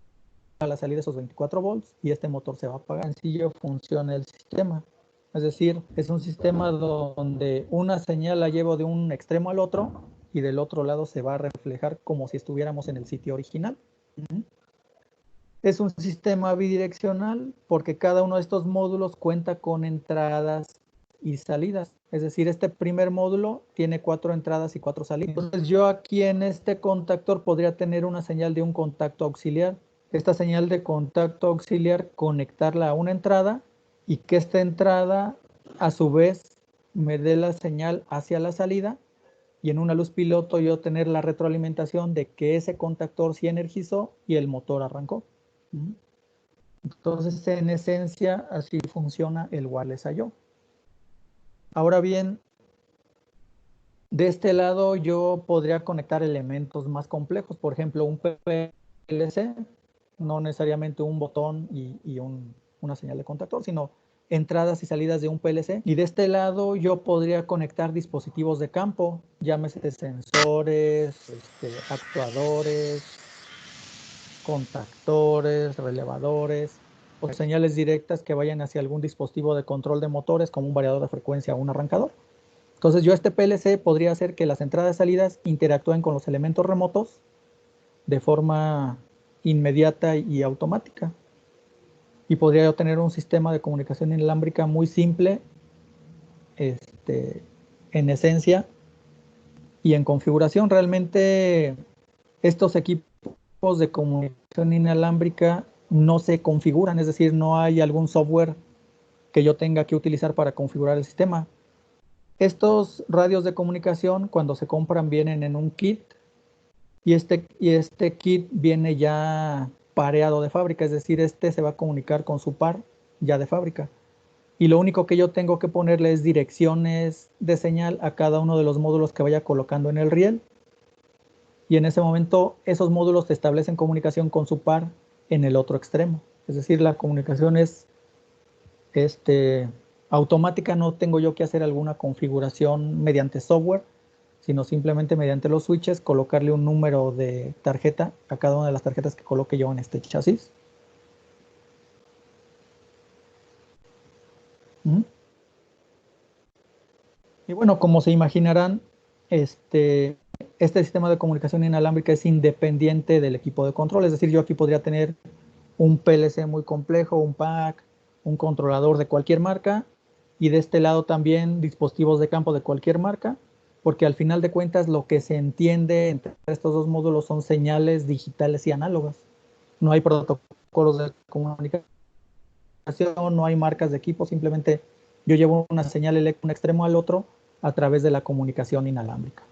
a la salida esos 24 volts y este motor se va a apagar. Sencillo funciona el sistema. Es decir, es un sistema donde una señal la llevo de un extremo al otro y del otro lado se va a reflejar como si estuviéramos en el sitio original. Es un sistema bidireccional porque cada uno de estos módulos cuenta con entradas y salidas. Es decir, este primer módulo tiene 4 entradas y 4 salidas. Entonces yo aquí en este contactor podría tener una señal de un contacto auxiliar. Esta señal de contacto auxiliar conectarla a una entrada y que esta entrada a su vez me dé la señal hacia la salida y en una luz piloto yo tener la retroalimentación de que ese contactor sí energizó y el motor arrancó. Entonces, en esencia, así funciona el Wireless I/O. Ahora bien, de este lado yo podría conectar elementos más complejos, por ejemplo, un PLC, no necesariamente un botón y una señal de contactor, sino entradas y salidas de un PLC. Y de este lado yo podría conectar dispositivos de campo, llámese sensores, actuadores, contactores, relevadores o señales directas que vayan hacia algún dispositivo de control de motores como un variador de frecuencia o un arrancador. Entonces yo este PLC podría hacer que las entradas y salidas interactúen con los elementos remotos de forma inmediata y automática. Y podría yo tener un sistema de comunicación inalámbrica muy simple, en esencia y en configuración. Realmente estos equipos de comunicación inalámbrica no se configuran, es decir, no hay algún software que yo tenga que utilizar para configurar el sistema. Estos radios de comunicación, cuando se compran, vienen en un kit y este kit viene ya pareado de fábrica, es decir, este se va a comunicar con su par ya de fábrica. Y lo único que yo tengo que ponerle es direcciones de señal a cada uno de los módulos que vaya colocando en el riel. Y en ese momento esos módulos establecen comunicación con su par en el otro extremo. Es decir, la comunicación es automática, no tengo yo que hacer alguna configuración mediante software, sino simplemente mediante los switches colocarle un número de tarjeta a cada una de las tarjetas que coloque yo en este chasis. Y bueno, como se imaginarán, este sistema de comunicación inalámbrica es independiente del equipo de control. Es decir, yo aquí podría tener un PLC muy complejo, un PAC, un controlador de cualquier marca, y de este lado también dispositivos de campo de cualquier marca, porque al final de cuentas lo que se entiende entre estos dos módulos son señales digitales y análogas. No hay protocolos de comunicación, no hay marcas de equipo, simplemente yo llevo una señal eléctrica de un extremo al otro a través de la comunicación inalámbrica.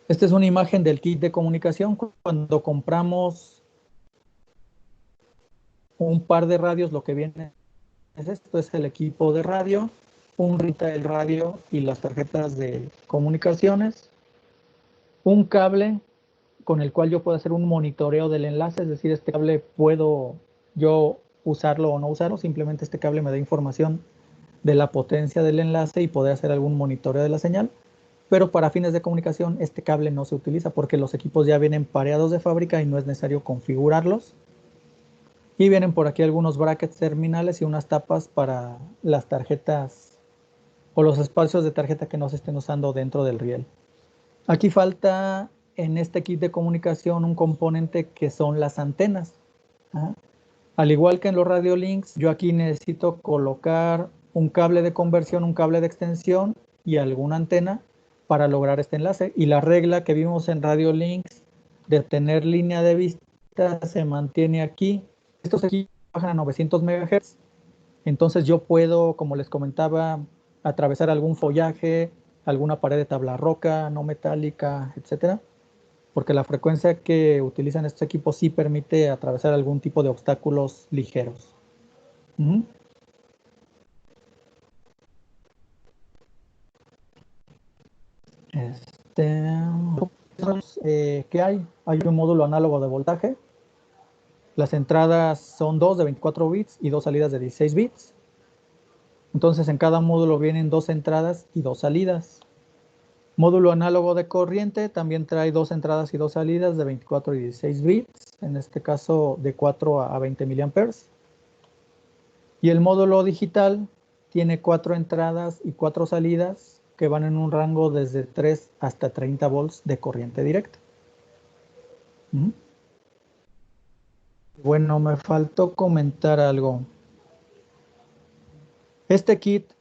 Esta es una imagen del kit de comunicación. Cuando compramos un par de radios, lo que viene es esto, es el equipo de radio, un retail radio y las tarjetas de comunicaciones, un cable con el cual yo puedo hacer un monitoreo del enlace, es decir, este cable puedo yo usarlo o no usarlo, simplemente este cable me da información de la potencia del enlace y poder hacer algún monitoreo de la señal, pero para fines de comunicación este cable no se utiliza porque los equipos ya vienen pareados de fábrica y no es necesario configurarlos. Y vienen por aquí algunos brackets terminales y unas tapas para las tarjetas o los espacios de tarjeta que no se estén usando dentro del riel. Aquí falta en este kit de comunicación un componente que son las antenas. Al igual que en los radio links, yo aquí necesito colocar un cable de conversión, un cable de extensión y alguna antena para lograr este enlace. Y la regla que vimos en radio links de tener línea de vista se mantiene aquí. Estos equipos bajan a 900 MHz, entonces yo puedo, como les comentaba, atravesar algún follaje, alguna pared de tabla roca, no metálica, etcétera, porque la frecuencia que utilizan estos equipos sí permite atravesar algún tipo de obstáculos ligeros. ¿Qué hay? Hay un módulo análogo de voltaje. Las entradas son dos de 24 bits y dos salidas de 16 bits. Entonces en cada módulo vienen dos entradas y dos salidas. Módulo análogo de corriente también trae dos entradas y dos salidas de 24 y 16 bits, en este caso de 4 a 20 miliamperes. Y el módulo digital tiene 4 entradas y 4 salidas que van en un rango desde 3 hasta 30 volts de corriente directa. Bueno, me faltó comentar algo. Este kit,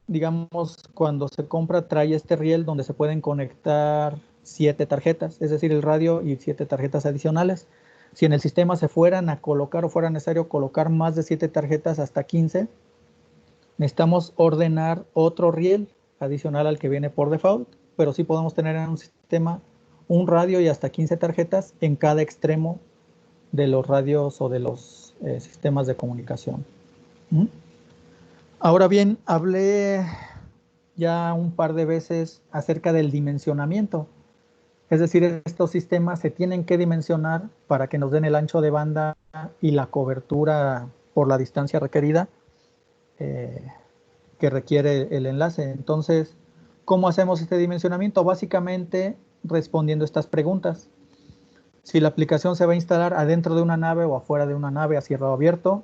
digamos, cuando se compra, trae este riel donde se pueden conectar 7 tarjetas, es decir, el radio y 7 tarjetas adicionales. Si en el sistema se fueran a colocar o fuera necesario colocar más de 7 tarjetas hasta 15, necesitamos ordenar otro riel adicional al que viene por default, pero sí podemos tener en un sistema un radio y hasta 15 tarjetas en cada extremo de los radios o de los sistemas de comunicación. Ahora bien, hablé ya un par de veces acerca del dimensionamiento. Es decir, estos sistemas se tienen que dimensionar para que nos den el ancho de banda y la cobertura por la distancia requerida que requiere el enlace. Entonces, ¿cómo hacemos este dimensionamiento? Básicamente respondiendo estas preguntas. Si la aplicación se va a instalar adentro de una nave o afuera de una nave a cielo abierto,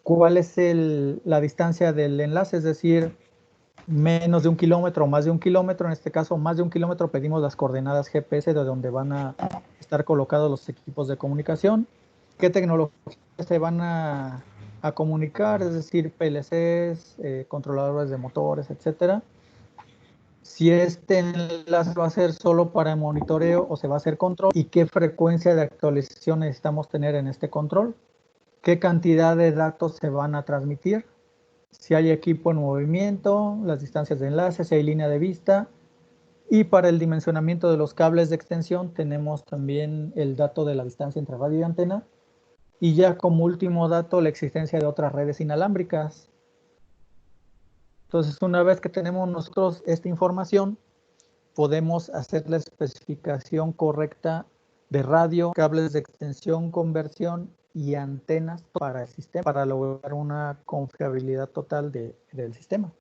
¿cuál es la distancia del enlace? Es decir, menos de 1 kilómetro o más de 1 kilómetro. En este caso, más de 1 kilómetro, pedimos las coordenadas GPS de donde van a estar colocados los equipos de comunicación. ¿Qué tecnologías se van a comunicar? Es decir, PLCs, controladores de motores, etcétera. Si este enlace va a ser solo para monitoreo o se va a hacer control, y qué frecuencia de actualización necesitamos tener en este control, qué cantidad de datos se van a transmitir, si hay equipo en movimiento, las distancias de enlace, si hay línea de vista, Y para el dimensionamiento de los cables de extensión tenemos también el dato de la distancia entre radio y antena. Y ya como último dato, la existencia de otras redes inalámbricas. Entonces, una vez que tenemos nosotros esta información, podemos hacer la especificación correcta de radio, cables de extensión, conversión y antenas para el sistema, para lograr una confiabilidad total del sistema.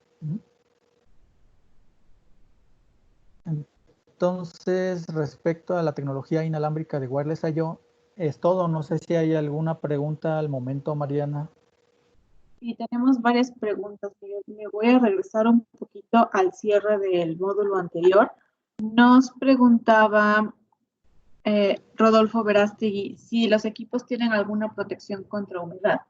Entonces, respecto a la tecnología inalámbrica de Wireless IO, es todo. No sé si hay alguna pregunta al momento, Mariana. Y tenemos varias preguntas. Me voy a regresar un poquito al cierre del módulo anterior. Nos preguntaba Rodolfo Verástegui si los equipos tienen alguna protección contra humedad.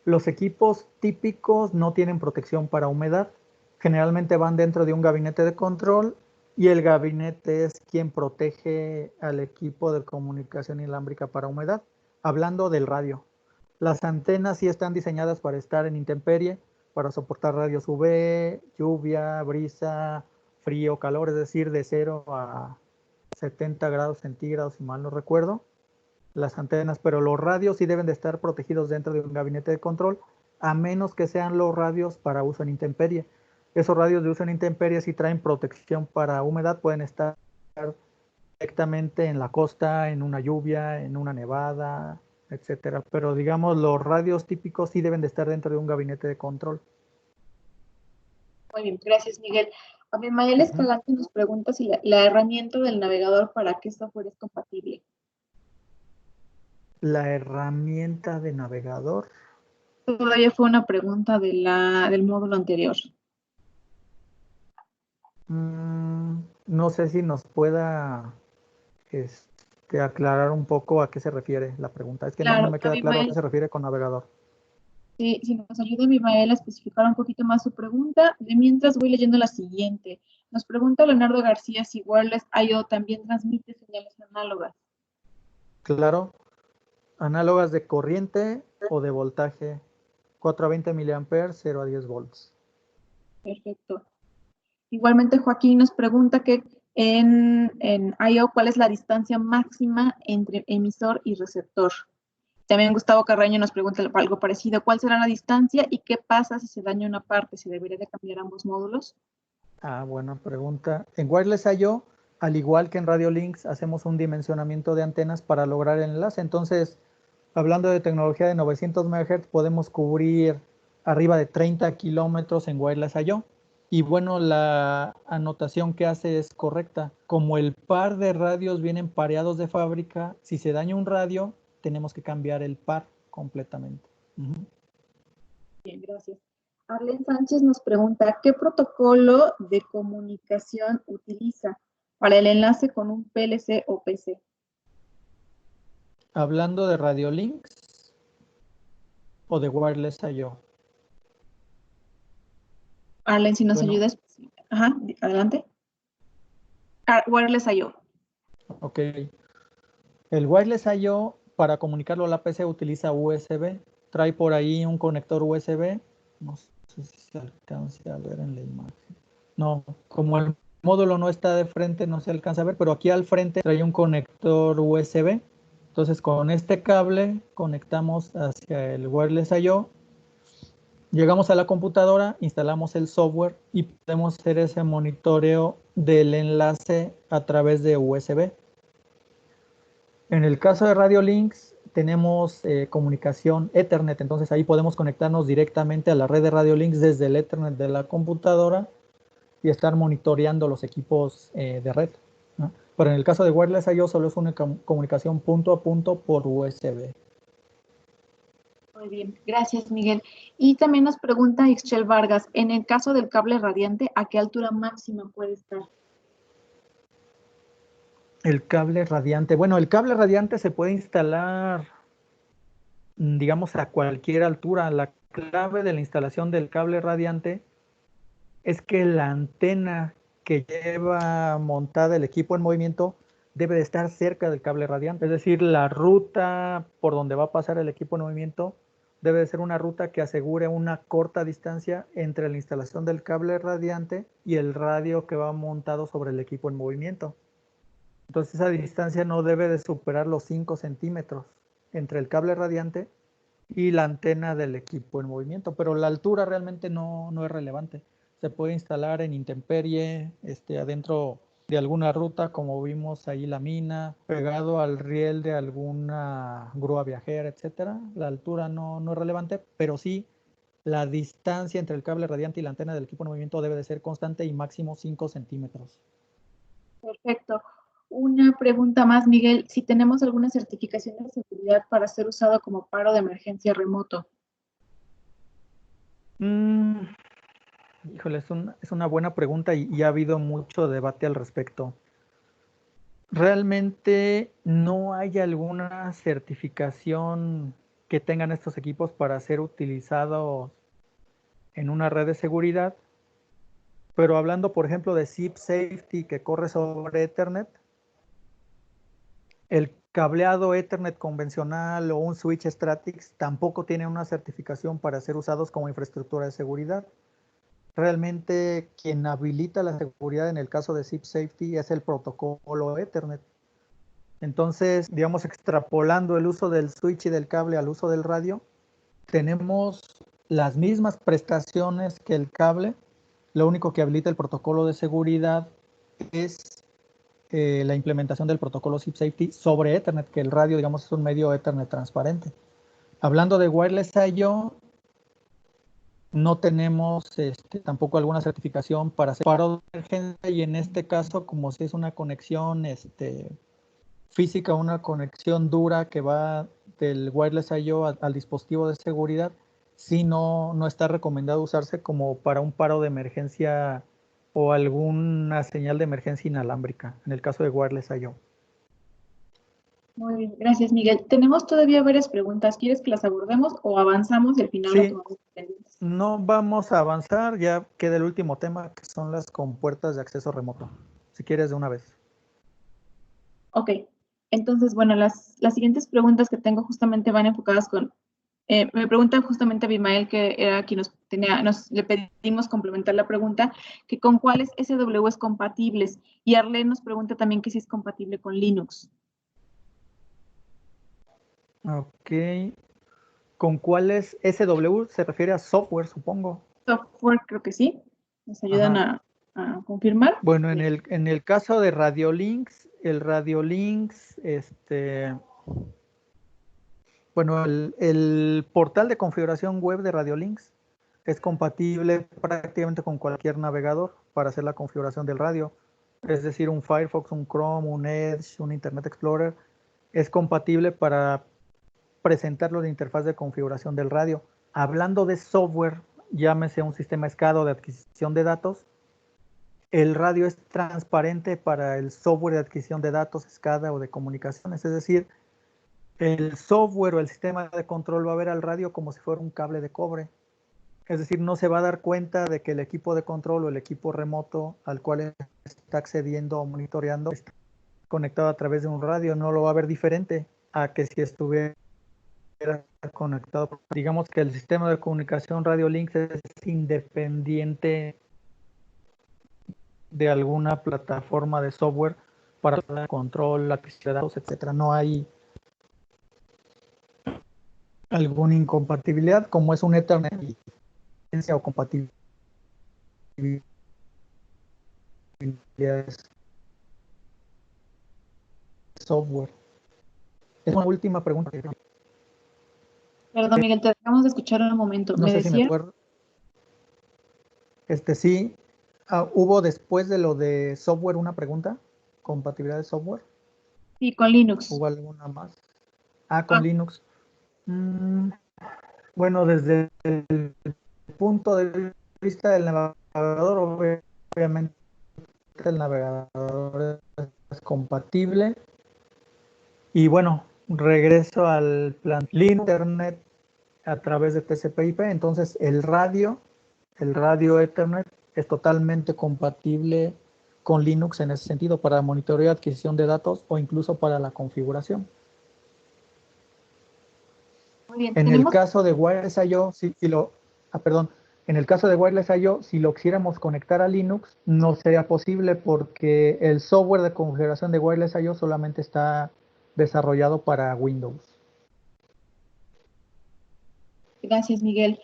Los equipos típicos no tienen protección para humedad. Generalmente van dentro de un gabinete de control y el gabinete es quien protege al equipo de comunicación inalámbrica para humedad. Hablando del radio, las antenas sí están diseñadas para estar en intemperie, para soportar radios UV, lluvia, brisa, frío, calor, es decir, de 0 a 70 grados centígrados, si mal no recuerdo, las antenas, pero los radios sí deben de estar protegidos dentro de un gabinete de control, a menos que sean los radios para uso en intemperie. Esos radios de uso en intemperie sí traen protección para humedad, pueden estar directamente en la costa, en una lluvia, en una nevada, etcétera. Pero digamos, los radios típicos sí deben de estar dentro de un gabinete de control. Muy bien, gracias, Miguel. Abimael Escalante nos pregunta si la herramienta del navegador para qué software es compatible. La herramienta de navegador. Todavía fue una pregunta del módulo anterior. No sé si nos pueda aclarar un poco a qué se refiere la pregunta. Es que no Claro, me queda claro a qué se refiere con navegador. Sí, si nos ayuda Abimael a especificar un poquito más su pregunta. De mientras voy leyendo la siguiente. Nos pregunta Leonardo García si Wireless IO también transmite señales análogas. Claro, análogas de corriente o de voltaje, 4 a 20 miliamperes, 0 a 10 volts. Perfecto. Igualmente Joaquín nos pregunta que en IO, ¿cuál es la distancia máxima entre emisor y receptor? También Gustavo Carreño nos pregunta algo parecido. ¿Cuál será la distancia y qué pasa si se daña una parte? ¿Se debería de cambiar ambos módulos? Buena pregunta. En Wireless IO, al igual que en Radio Links, hacemos un dimensionamiento de antenas para lograr el enlace. Entonces, hablando de tecnología de 900 MHz, podemos cubrir arriba de 30 kilómetros en Wireless IO. Y bueno, la anotación que hace es correcta. Como el par de radios vienen pareados de fábrica, si se daña un radio, tenemos que cambiar el par completamente. Bien, gracias. Arlen Sánchez nos pregunta, ¿qué protocolo de comunicación utiliza para el enlace con un PLC o PC? Hablando de Radio Links o de Wireless IO. Arlen, si nos ayudas. Ajá, adelante. Wireless IO. Ok. El Wireless IO para comunicarlo a la PC utiliza USB. Trae por ahí un conector USB. No sé si se alcance a ver en la imagen. No, como el módulo no está de frente, no se alcanza a ver, pero aquí al frente trae un conector USB. Entonces con este cable conectamos hacia el Wireless IO. Llegamos a la computadora, instalamos el software y podemos hacer ese monitoreo del enlace a través de USB. En el caso de Radio Links tenemos comunicación Ethernet, entonces ahí podemos conectarnos directamente a la red de Radio Links desde el Ethernet de la computadora y estar monitoreando los equipos de red, ¿no? Pero en el caso de Wireless IO solo es una comunicación punto a punto por USB. Muy bien, gracias Miguel. Y también nos pregunta Ixchel Vargas, en el caso del cable radiante, ¿a qué altura máxima puede estar? El cable radiante. Bueno, el cable radiante se puede instalar, digamos, a cualquier altura. La clave de la instalación del cable radiante es que la antena que lleva montada el equipo en movimiento debe de estar cerca del cable radiante. Es decir, la ruta por donde va a pasar el equipo en movimiento debe de ser una ruta que asegure una corta distancia entre la instalación del cable radiante y el radio que va montado sobre el equipo en movimiento. Entonces esa distancia no debe de superar los 5 centímetros entre el cable radiante y la antena del equipo en movimiento, pero la altura realmente no es relevante. Se puede instalar en intemperie, adentro de alguna ruta, como vimos ahí la mina, pegado al riel de alguna grúa viajera, etcétera. La altura no es relevante, pero sí la distancia entre el cable radiante y la antena del equipo en movimiento debe de ser constante y máximo 5 centímetros. Perfecto. Una pregunta más, Miguel. Si tenemos alguna certificación de seguridad para ser usado como paro de emergencia remoto. Híjole, es una buena pregunta y ha habido mucho debate al respecto. Realmente no hay alguna certificación que tengan estos equipos para ser utilizados en una red de seguridad, pero hablando, por ejemplo, de SIP Safety que corre sobre Ethernet, el cableado Ethernet convencional o un switch Stratix tampoco tiene una certificación para ser usados como infraestructura de seguridad. Realmente quien habilita la seguridad en el caso de SIP Safety es el protocolo Ethernet. Entonces, digamos, extrapolando el uso del switch y del cable al uso del radio, tenemos las mismas prestaciones que el cable. Lo único que habilita el protocolo de seguridad es la implementación del protocolo SIP Safety sobre Ethernet, que el radio, digamos, es un medio Ethernet transparente. Hablando de Wireless I/O, no tenemos tampoco alguna certificación para hacer paro de emergencia, y en este caso, como si es una conexión física, una conexión dura que va del Wireless I/O al dispositivo de seguridad, sí no está recomendado usarse como para un paro de emergencia o alguna señal de emergencia inalámbrica, en el caso de Wireless I/O. Muy bien, gracias, Miguel. Tenemos todavía varias preguntas. ¿Quieres que las abordemos o avanzamos y al final Sí, tomamos pendientes? no vamos a avanzar, ya queda el último tema, que son las compuertas de acceso remoto. Si quieres de una vez. Ok, entonces, bueno, las siguientes preguntas que tengo justamente van enfocadas con, me pregunta justamente Abimael, que era quien le pedimos complementar la pregunta, que con cuáles SWs compatibles, y Arlene nos pregunta también que si es compatible con Linux. Ok, ¿con cuáles SW se refiere a software, supongo? Software, creo que sí. ¿Nos ayudan a confirmar? Bueno, en el caso de Radiolinks, el Radiolinks, bueno, el portal de configuración web de Radiolinks es compatible prácticamente con cualquier navegador para hacer la configuración del radio. Es decir, un Firefox, un Chrome, un Edge, un Internet Explorer, es compatible para presentarlo de interfaz de configuración del radio. Hablando de software, llámese un sistema SCADA de adquisición de datos, el radio es transparente para el software de adquisición de datos, SCADA o de comunicaciones, es decir, el software o el sistema de control va a ver al radio como si fuera un cable de cobre. Es decir, no se va a dar cuenta de que el equipo de control o el equipo remoto al cual está accediendo o monitoreando está conectado a través de un radio. No lo va a ver diferente a que si estuviera conectado. Digamos que el sistema de comunicación Radiolinks es independiente de alguna plataforma de software para el control, la adquisición de datos, etcétera. No hay alguna incompatibilidad como es un Ethernet o compatibilidad software. Es una última pregunta. Perdón, Miguel, te dejamos de escuchar un momento. No ¿Me sé si me decía? acuerdo. Sí, hubo después de lo de software una pregunta, compatibilidad de software. Sí, con Linux. ¿Hubo alguna más? Con Linux. Bueno, desde el punto de vista del navegador, obviamente el navegador es compatible. Y bueno, regreso al plan Internet a través de TCP/IP. Entonces el radio Ethernet es totalmente compatible con Linux en ese sentido para monitoreo y adquisición de datos o incluso para la configuración. Muy bien, En el tenemos, caso de Wireless IO, perdón, en el caso de Wireless IO, si lo quisiéramos conectar a Linux, no sería posible porque el software de configuración de Wireless IO solamente está desarrollado para Windows. gracias, Miguel.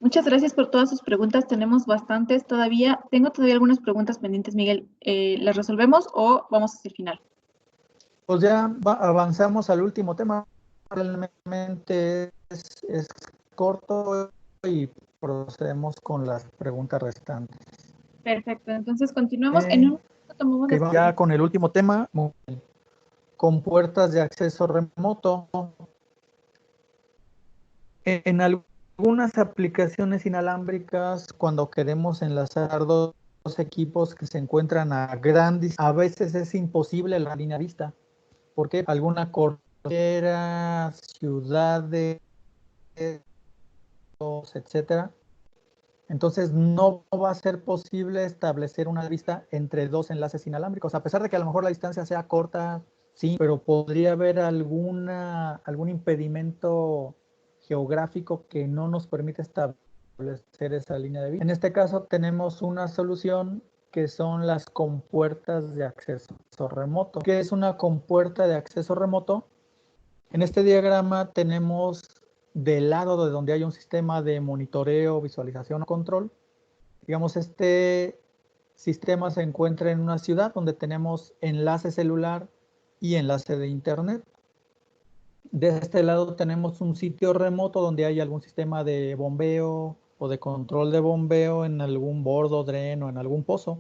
Muchas gracias por todas sus preguntas. Tenemos bastantes todavía. Tengo todavía algunas preguntas pendientes, Miguel. ¿Las resolvemos o vamos hacia el final? Pues ya avanzamos al último tema. Realmente es corto y procedemos con las preguntas restantes. Perfecto, entonces continuamos. En un momento tomamos las Ya preguntas. con el último tema, con puertas de acceso remoto. En algunas aplicaciones inalámbricas, cuando queremos enlazar dos equipos que se encuentran a a veces es imposible la línea vista. ¿Por qué? Alguna cordillera, ciudades, etcétera. Entonces no va a ser posible establecer una vista entre dos enlaces inalámbricos, a pesar de que a lo mejor la distancia sea corta, sí, pero podría haber algún impedimento geográfico que no nos permite establecer esa línea de vista. En este caso tenemos una solución que son las compuertas de acceso remoto. ¿Qué es una compuerta de acceso remoto? En este diagrama tenemos del lado de donde hay un sistema de monitoreo, visualización o control. Digamos, este sistema se encuentra en una ciudad donde tenemos enlace celular y enlace de internet. De este lado tenemos un sitio remoto donde hay algún sistema de bombeo o de control de bombeo en algún bordo, dren o en algún pozo.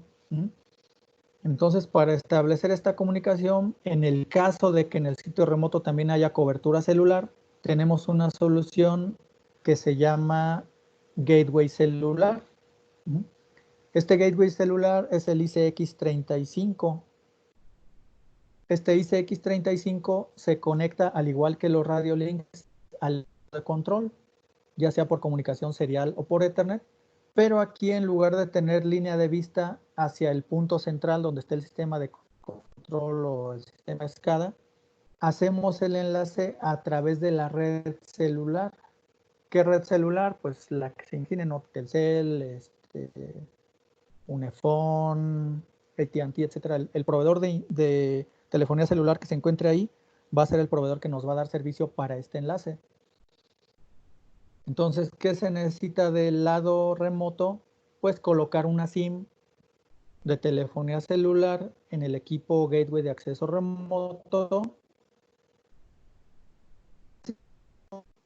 Entonces, para establecer esta comunicación, en el caso de que en el sitio remoto también haya cobertura celular, tenemos una solución que se llama Gateway Celular. Este Gateway Celular es el ICX35. Este ICX35 se conecta, al igual que los Radio Links, al de control, ya sea por comunicación serial o por Ethernet. Pero aquí, en lugar de tener línea de vista hacia el punto central donde está el sistema de control o el sistema SCADA, hacemos el enlace a través de la red celular. ¿Qué red celular? Pues la que se incline, ¿no? Telcel, Unifón, AT&T, etcétera. El proveedor de telefonía celular que se encuentre ahí va a ser el proveedor que nos va a dar servicio para este enlace. Entonces, ¿qué se necesita del lado remoto? Pues colocar una SIM de telefonía celular en el equipo gateway de acceso remoto.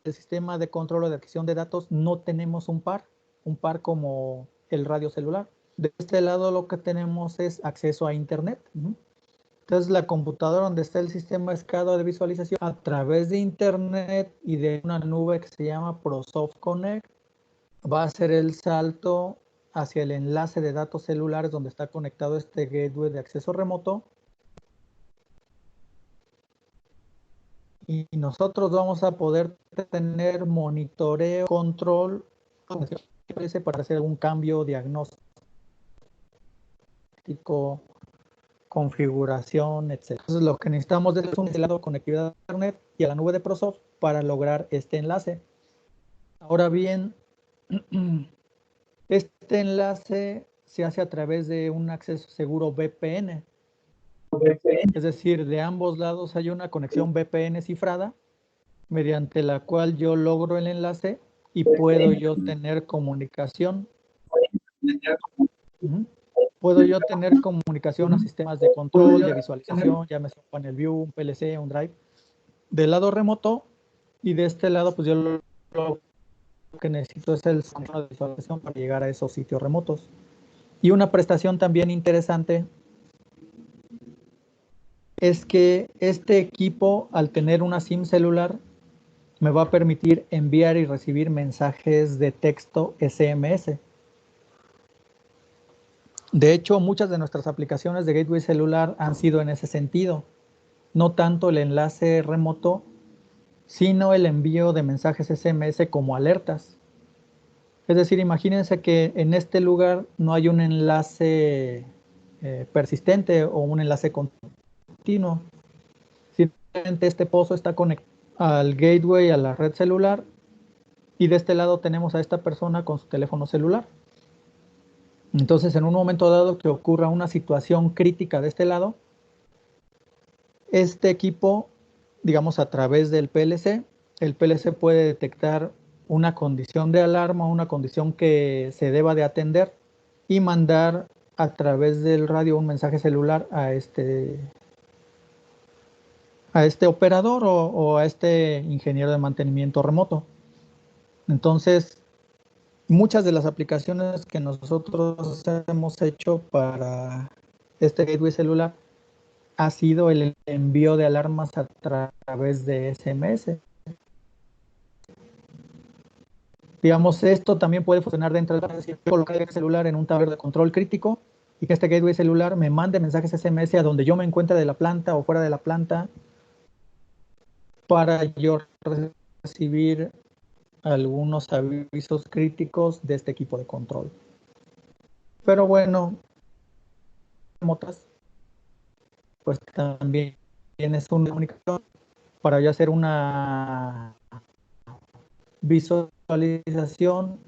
El sistema de control o de adquisición de datos no tenemos un par como el radio celular. De este lado lo que tenemos es acceso a internet. Entonces, la computadora donde está el sistema SCADA de visualización, a través de internet y de una nube que se llama ProSoft Connect, va a hacer el salto hacia el enlace de datos celulares donde está conectado este gateway de acceso remoto. Y nosotros vamos a poder tener monitoreo, control, para hacer algún cambio diagnóstico, configuración, etc. Entonces, lo que necesitamos es un lado conectividad a internet y a la nube de ProSoft para lograr este enlace. Ahora bien, este enlace se hace a través de un acceso seguro VPN. Es decir, de ambos lados hay una conexión VPN cifrada mediante la cual yo logro el enlace y puedo yo tener comunicación. Puedo yo tener comunicación a sistemas de control, de visualización, llámese un panel view, un PLC, un drive, del lado remoto, y de este lado pues yo lo que necesito es el sistema de visualización para llegar a esos sitios remotos. Y una prestación también interesante es que este equipo, al tener una SIM celular, me va a permitir enviar y recibir mensajes de texto SMS. De hecho, muchas de nuestras aplicaciones de gateway celular han sido en ese sentido. No tanto el enlace remoto, sino el envío de mensajes SMS como alertas. Es decir, imagínense que en este lugar no hay un enlace persistente o un enlace continuo. Simplemente este pozo está conectado al gateway, a la red celular, y de este lado tenemos a esta persona con su teléfono celular. Entonces, en un momento dado que ocurra una situación crítica de este lado, este equipo, digamos a través del PLC, el PLC puede detectar una condición de alarma, una condición que se deba de atender y mandar a través del radio un mensaje celular a este operador o a este ingeniero de mantenimiento remoto. Entonces, muchas de las aplicaciones que nosotros hemos hecho para este gateway celular ha sido el envío de alarmas a través de SMS. Digamos, esto también puede funcionar dentro de si colocar el celular en un tablero de control crítico y que este gateway celular me mande mensajes SMS a donde yo me encuentre de la planta o fuera de la planta para yo recibir algunos avisos críticos de este equipo de control. Pero bueno, pues también es una comunicación para yo hacer una visualización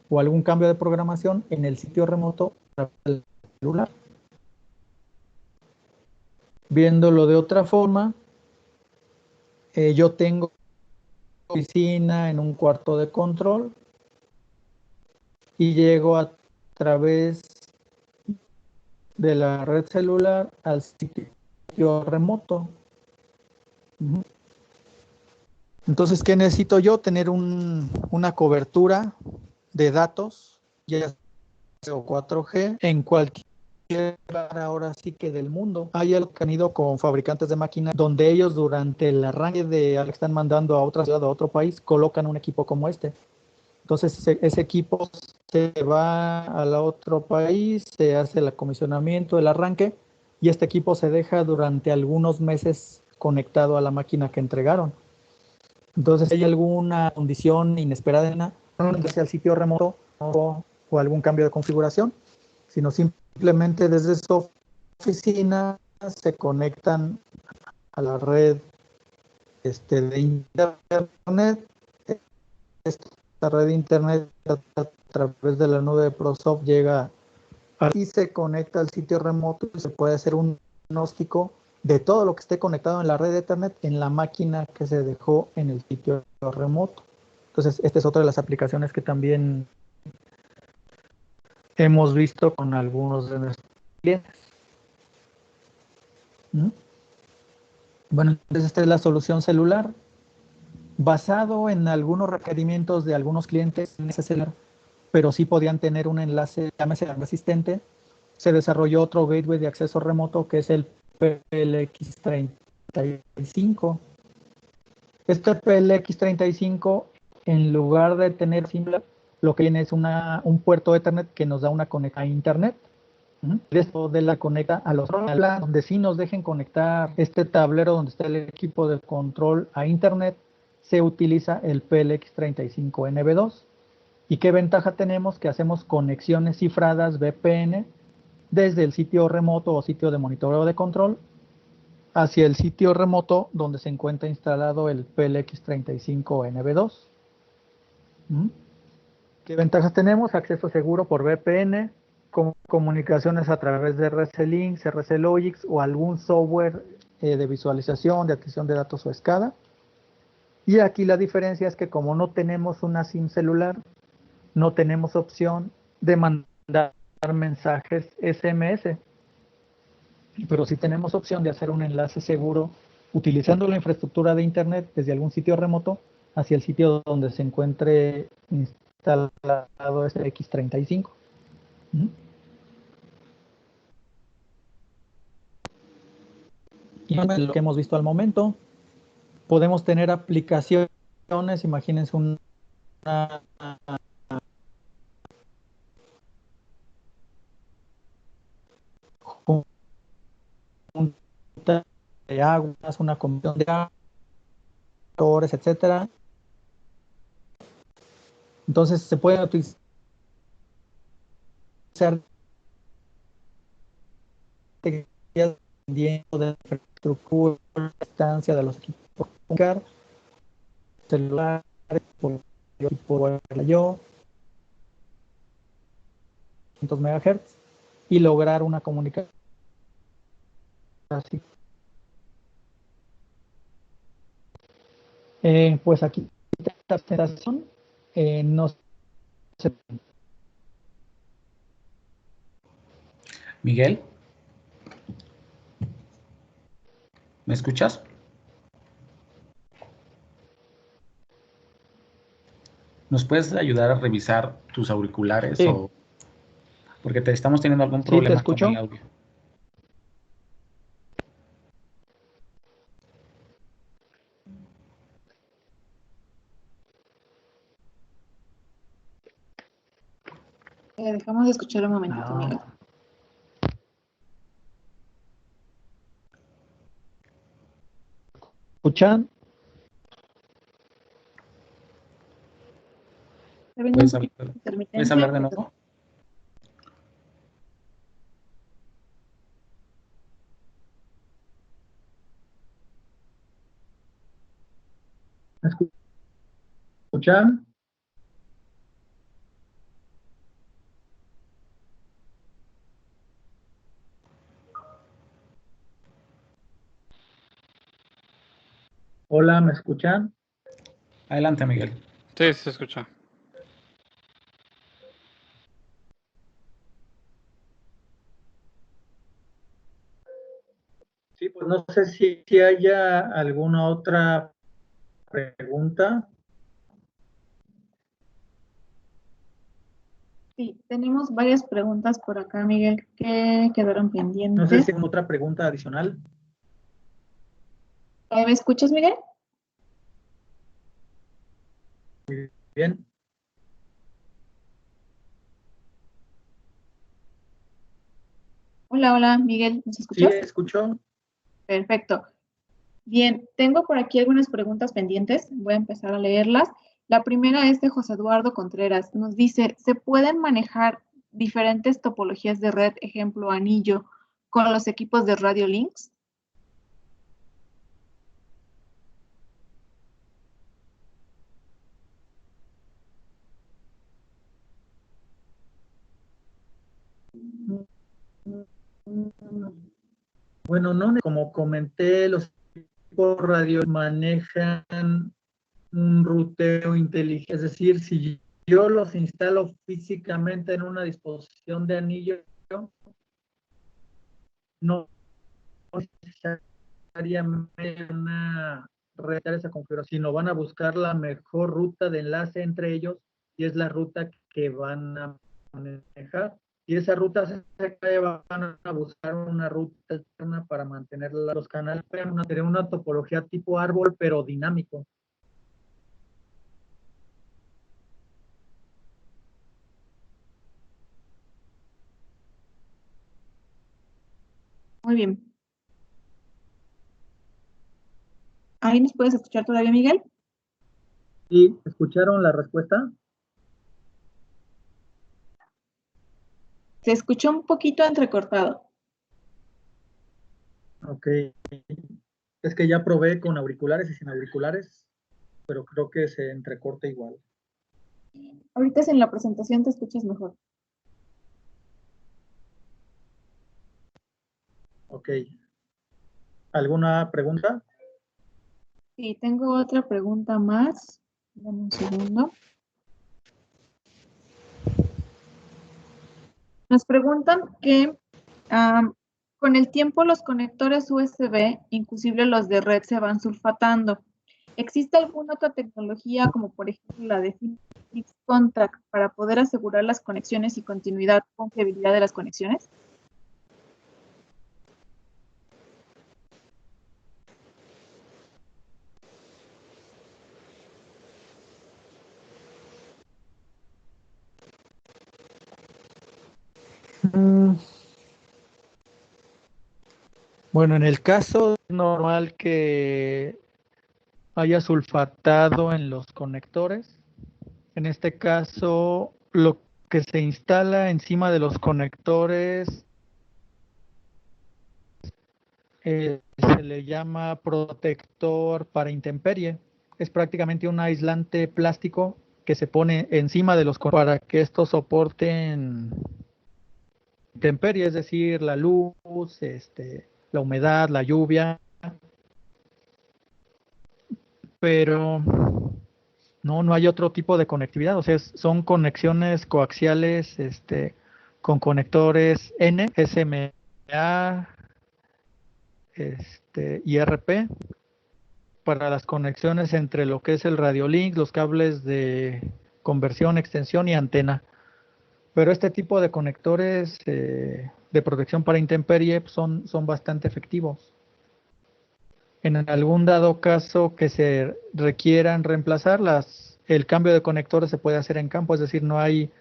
o algún cambio de programación en el sitio remoto del celular. Viéndolo de otra forma, yo tengo oficina en un cuarto de control y llego a través de la red celular al sitio remoto. Entonces, ¿qué necesito yo? Tener una cobertura de datos, ya sea 4G, en cualquier lugar ahora sí que del mundo. Hay algo que han ido con fabricantes de máquinas donde ellos durante el arranque de algo que están mandando a otra ciudad o a otro país, colocan un equipo como este. Entonces, ese equipo se va al otro país, se hace el acomisionamiento, el arranque, y este equipo se deja durante algunos meses conectado a la máquina que entregaron. Entonces, si hay alguna condición inesperada, no sea el sitio remoto o algún cambio de configuración, sino simplemente desde su oficina se conectan a la red de internet. Esta red de internet a través de la nube de ProSoft llega y se conecta al sitio remoto y se puede hacer un diagnóstico de todo lo que esté conectado en la red de internet en la máquina que se dejó en el sitio remoto. Entonces, esta es otra de las aplicaciones que también hemos visto con algunos de nuestros clientes. Bueno, entonces esta es la solución celular. Basado en algunos requerimientos de algunos clientes en ese celular, pero sí podían tener un enlace, llámese resistente, se desarrolló otro gateway de acceso remoto que es el PLX35. Este PLX35, en lugar de tener simple, lo que tiene es un puerto Ethernet que nos da una conexión a Internet. Esto de la conecta a los plan donde sí nos dejen conectar este tablero donde está el equipo de control a Internet, se utiliza el PLX35NB2. ¿Y qué ventaja tenemos? Que hacemos conexiones cifradas VPN desde el sitio remoto o sitio de monitoreo de control hacia el sitio remoto donde se encuentra instalado el PLX35NB2. ¿Qué ventajas tenemos? Acceso seguro por VPN, comunicaciones a través de RC Links, RC Logix o algún software de visualización, de adquisición de datos o SCADA. Y aquí la diferencia es que como no tenemos una SIM celular, no tenemos opción de mandar mensajes SMS, pero sí tenemos opción de hacer un enlace seguro utilizando la infraestructura de Internet desde algún sitio remoto hacia el sitio donde se encuentre instalado este X35. Y lo que hemos visto al momento, podemos tener aplicaciones, imagínense una junta de aguas, una comisión de actores, etcétera. Entonces se puede utilizar dependiendo de la infraestructura, la distancia de los equipos, celulares, por yo, 200 MHz, y lograr una comunicación así. Pues aquí esta presentación no se... Miguel, ¿me escuchas? ¿Nos puedes ayudar a revisar tus auriculares Sí. o porque te estamos teniendo algún Sí, te problema con escucho. el audio? Dejamos de escuchar un momentito, Miguel. ¿Escuchan? Se ven un ¿Puedes poquito hablar, ¿puedes intermitente, hablar de pero nuevo? ¿Me escuchan? Hola, ¿me escuchan? Adelante, Miguel. Sí, se escucha. Sí, pues no sé si haya alguna otra pregunta. sí, tenemos varias preguntas por acá, Miguel, que quedaron No sé pendientes. si hay otra pregunta adicional. ¿Me escuchas, Miguel? Bien. Hola, hola, Miguel, ¿nos Sí, escuchas? escucho. Perfecto. Bien, tengo por aquí algunas preguntas pendientes. Voy a empezar a leerlas. La primera es de José Eduardo Contreras. Nos dice, ¿se pueden manejar diferentes topologías de red, ejemplo, anillo, con los equipos de Radio Links? Bueno, no, como comenté, los equipos radio manejan un ruteo inteligente, es decir, si yo los instalo físicamente en una disposición de anillo, no necesariamente una retar esa configuración, sino van a buscar la mejor ruta de enlace entre ellos y es la ruta que van a manejar. Y esa ruta se van a buscar una ruta alterna para mantener los canales, van a tener una topología tipo árbol, pero dinámico. Muy bien. ¿Ahí nos puedes escuchar todavía, Miguel? ¿Sí? ¿Escucharon la respuesta? Se escuchó un poquito entrecortado. Ok. Es que ya probé con auriculares y sin auriculares, pero creo que se entrecorta igual. Ahorita en la presentación te escuchas mejor. Ok. ¿Alguna pregunta? Sí, tengo otra pregunta más. Dame un segundo. Nos preguntan que con el tiempo los conectores USB, inclusive los de red, se van sulfatando. ¿Existe alguna otra tecnología, como por ejemplo la de Philips Contact, para poder asegurar las conexiones y continuidad, confiabilidad de las conexiones? Bueno, en el caso es normal que haya sulfatado en los conectores. En este caso, lo que se instala encima de los conectores se le llama protector para intemperie. es prácticamente un aislante plástico que se pone encima de los para que estos soporten intemperie, es decir, la luz, la humedad, la lluvia, pero no hay otro tipo de conectividad, o sea, son conexiones coaxiales, con conectores N, SMA, y RP para las conexiones entre lo que es el radiolink, los cables de conversión, extensión y antena. Pero este tipo de conectores de protección para intemperie son bastante efectivos. En algún dado caso que se requieran reemplazar, el cambio de conectores se puede hacer en campo, es decir, no hay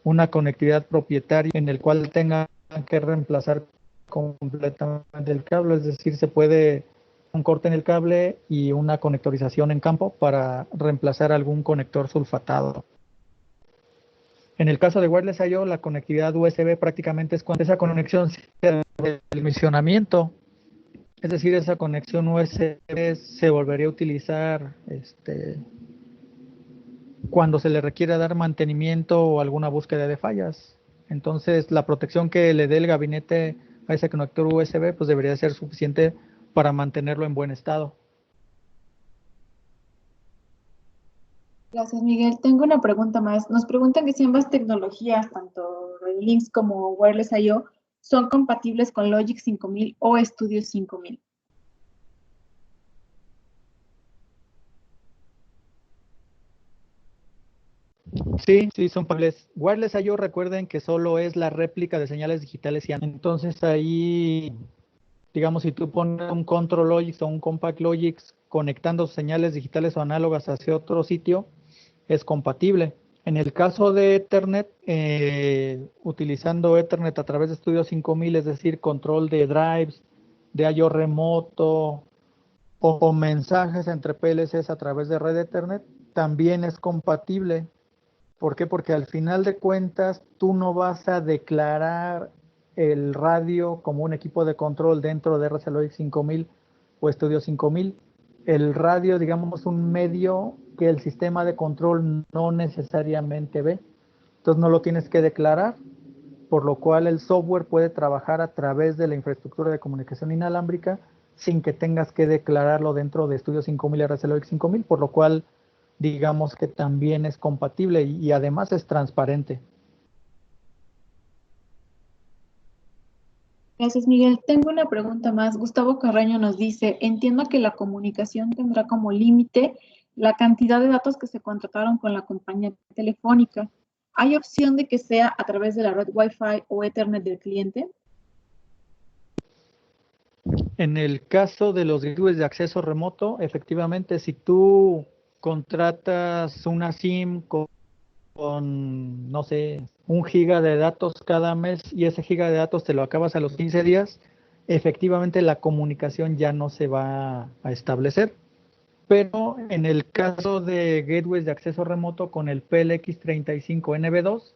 una conectividad propietaria en el cual tengan que reemplazar completamente el cable, es decir, se puede un corte en el cable y una conectorización en campo para reemplazar algún conector sulfatado. En el caso de Wireless I/O, la conectividad USB prácticamente es cuando esa conexión se el almacenamiento, es decir, esa conexión USB se volvería a utilizar cuando se le requiera dar mantenimiento o alguna búsqueda de fallas. Entonces, la protección que le dé el gabinete a ese conector USB pues debería ser suficiente para mantenerlo en buen estado. Gracias, Miguel. Tengo una pregunta más. Nos preguntan que si ambas tecnologías, tanto Links como Wireless I/O, son compatibles con Logic 5000 o Studio 5000. Sí, son compatibles. Wireless I/O, recuerden que solo es la réplica de señales digitales y entonces ahí, digamos, si tú pones un Control Logic o un Compact Logic conectando señales digitales o análogas hacia otro sitio, es compatible. En el caso de Ethernet, utilizando Ethernet a través de Studio 5000, es decir, control de drives, de I/O remoto o mensajes entre PLCs a través de red Ethernet, también es compatible. ¿Por qué? Porque al final de cuentas tú no vas a declarar el radio como un equipo de control dentro de RC Logic 5000 o Studio 5000. El radio, digamos, un medio que el sistema de control no necesariamente ve. Entonces no lo tienes que declarar, por lo cual el software puede trabajar a través de la infraestructura de comunicación inalámbrica sin que tengas que declararlo dentro de Studio 5000 y RC Logic 5000, por lo cual digamos que también es compatible y además es transparente. Gracias, Miguel. Tengo una pregunta más. Gustavo Carreño nos dice, entiendo que la comunicación tendrá como límite la cantidad de datos que se contrataron con la compañía telefónica. ¿Hay opción de que sea a través de la red Wi-Fi o Ethernet del cliente? En el caso de los gateways de acceso remoto, efectivamente, si tú contratas una SIM no sé, 1 GB de datos cada mes y ese giga de datos te lo acabas a los 15 días, efectivamente la comunicación ya no se va a establecer. Pero en el caso de gateways de acceso remoto con el PLX35NB2,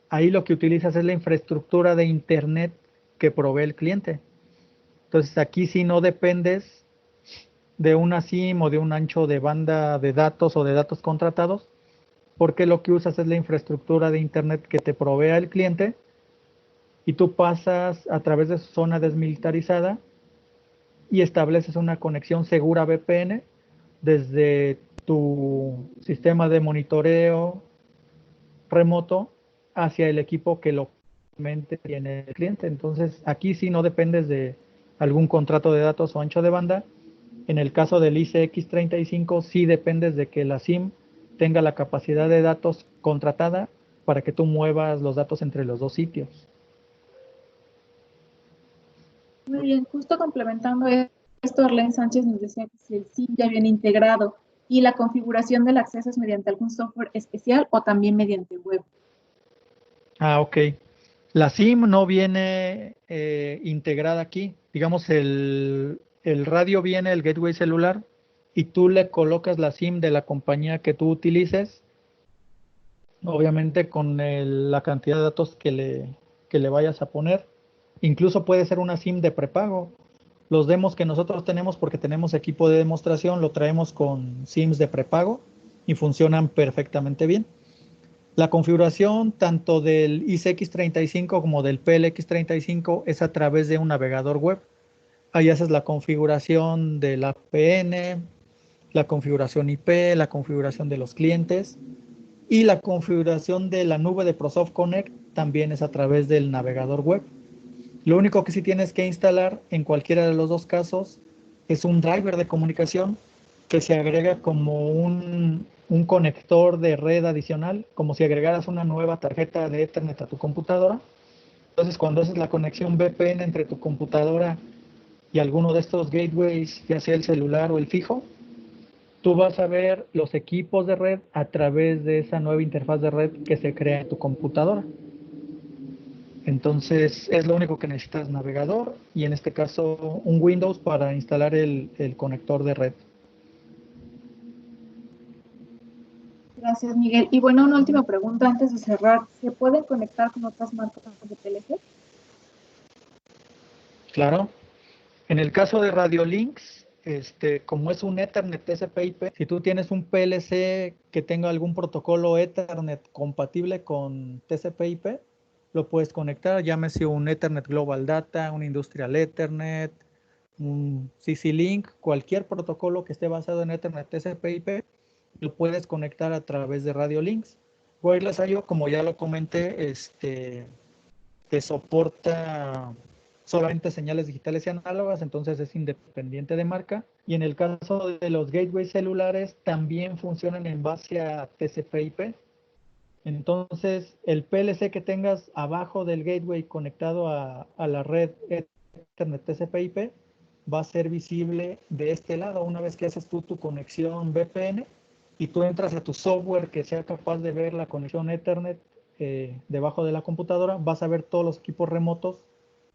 ahí lo que utilizas es la infraestructura de Internet que provee el cliente. Entonces aquí sí no dependes de una SIM o de un ancho de banda de datos o de datos contratados, porque lo que usas es la infraestructura de Internet que te provee el cliente y tú pasas a través de su zona desmilitarizada y estableces una conexión segura VPN desde tu sistema de monitoreo remoto hacia el equipo que localmente tiene el cliente. Entonces, aquí sí no dependes de algún contrato de datos o ancho de banda. En el caso del ICX35, sí dependes de que la SIM tenga la capacidad de datos contratada para que tú muevas los datos entre los dos sitios. Muy bien, justo complementando esto, Arlene Sánchez nos decía que si el SIM ya viene integrado y la configuración del acceso es mediante algún software especial o también mediante web. Ok. La SIM no viene integrada aquí. Digamos, el radio viene, el gateway celular, y tú le colocas la SIM de la compañía que tú utilices, obviamente con la cantidad de datos que le vayas a poner. Incluso puede ser una SIM de prepago. Los demos que nosotros tenemos, porque tenemos equipo de demostración, lo traemos con SIMs de prepago y funcionan perfectamente bien. La configuración tanto del ICX35 como del PLX35 es a través de un navegador web. Ahí haces la configuración de la VPN, la configuración IP, la configuración de los clientes y la configuración de la nube de ProSoft Connect también es a través del navegador web. Lo único que sí tienes que instalar en cualquiera de los dos casos es un driver de comunicación que se agrega como un conector de red adicional, como si agregaras una nueva tarjeta de Ethernet a tu computadora. Entonces, cuando haces la conexión VPN entre tu computadora y alguno de estos gateways, ya sea el celular o el fijo, tú vas a ver los equipos de red a través de esa nueva interfaz de red que se crea en tu computadora. Entonces es lo único que necesitas, navegador y en este caso un Windows para instalar el conector de red. Gracias, Miguel. Y bueno, una última pregunta antes de cerrar. ¿Se pueden conectar con otras marcas de PLC? Claro. En el caso de Radiolinks, como es un Ethernet TCP/IP, si tú tienes un PLC que tenga algún protocolo Ethernet compatible con TCP/IP, lo puedes conectar, llámese un Ethernet Global Data, un Industrial Ethernet, un CC-Link, cualquier protocolo que esté basado en Ethernet TCP/IP, lo puedes conectar a través de Radiolinks. Wireless I/O, como ya lo comenté, te soporta solamente señales digitales y análogas, entonces es independiente de marca. Y en el caso de los gateways celulares, también funcionan en base a TCP/IP. Entonces, el PLC que tengas abajo del gateway conectado a la red Ethernet TCP/IP va a ser visible de este lado una vez que haces tú tu conexión VPN y tú entras a tu software que sea capaz de ver la conexión Ethernet debajo de la computadora, vas a ver todos los equipos remotos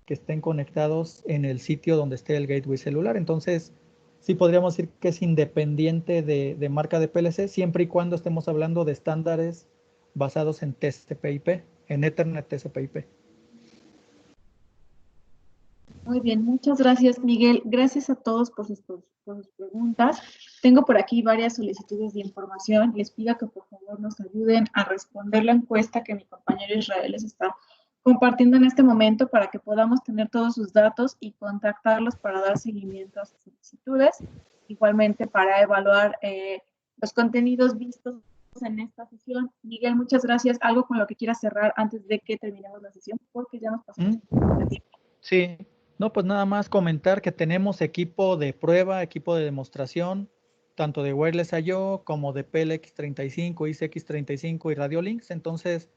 que estén conectados en el sitio donde esté el gateway celular. Entonces, sí podríamos decir que es independiente de marca de PLC, siempre y cuando estemos hablando de estándares basados en TCP/IP, en Ethernet TCP/IP. Muy bien, muchas gracias, Miguel. Gracias a todos por sus preguntas. Tengo por aquí varias solicitudes de información. Les pido que por favor nos ayuden a responder la encuesta que mi compañero Israel les está compartiendo en este momento para que podamos tener todos sus datos y contactarlos para dar seguimiento a sus solicitudes. Igualmente para evaluar los contenidos vistos en esta sesión. Miguel, muchas gracias. ¿Algo con lo que quieras cerrar antes de que terminemos la sesión? Porque ya nos pasamos de tiempo. Sí, no, pues nada más comentar que tenemos equipo de prueba, equipo de demostración, tanto de Wireless I/O como de PLX35, ICX35 y Radiolinks. Entonces,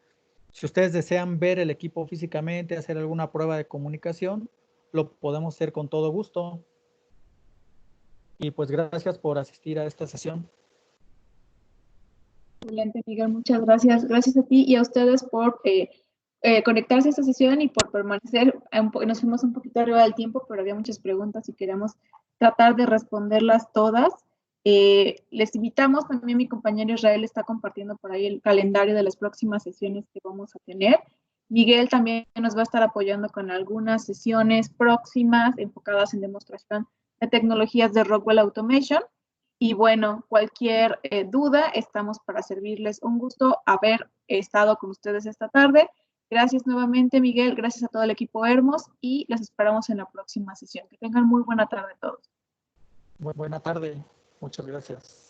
si ustedes desean ver el equipo físicamente, hacer alguna prueba de comunicación, lo podemos hacer con todo gusto. Y pues gracias por asistir a esta sesión. Excelente, Miguel, muchas gracias. Gracias a ti y a ustedes por conectarse a esta sesión y por permanecer. Nos fuimos un poquito arriba del tiempo, pero había muchas preguntas y queremos tratar de responderlas todas. Les invitamos, también mi compañero Israel está compartiendo por ahí el calendario de las próximas sesiones que vamos a tener. Miguel también nos va a estar apoyando con algunas sesiones próximas enfocadas en demostración de tecnologías de Rockwell Automation. Y bueno, cualquier duda, estamos para servirles. Un gusto haber estado con ustedes esta tarde. Gracias nuevamente, Miguel. Gracias a todo el equipo Hermos y los esperamos en la próxima sesión. Que tengan muy buena tarde todos. Buena tarde. Muchas gracias.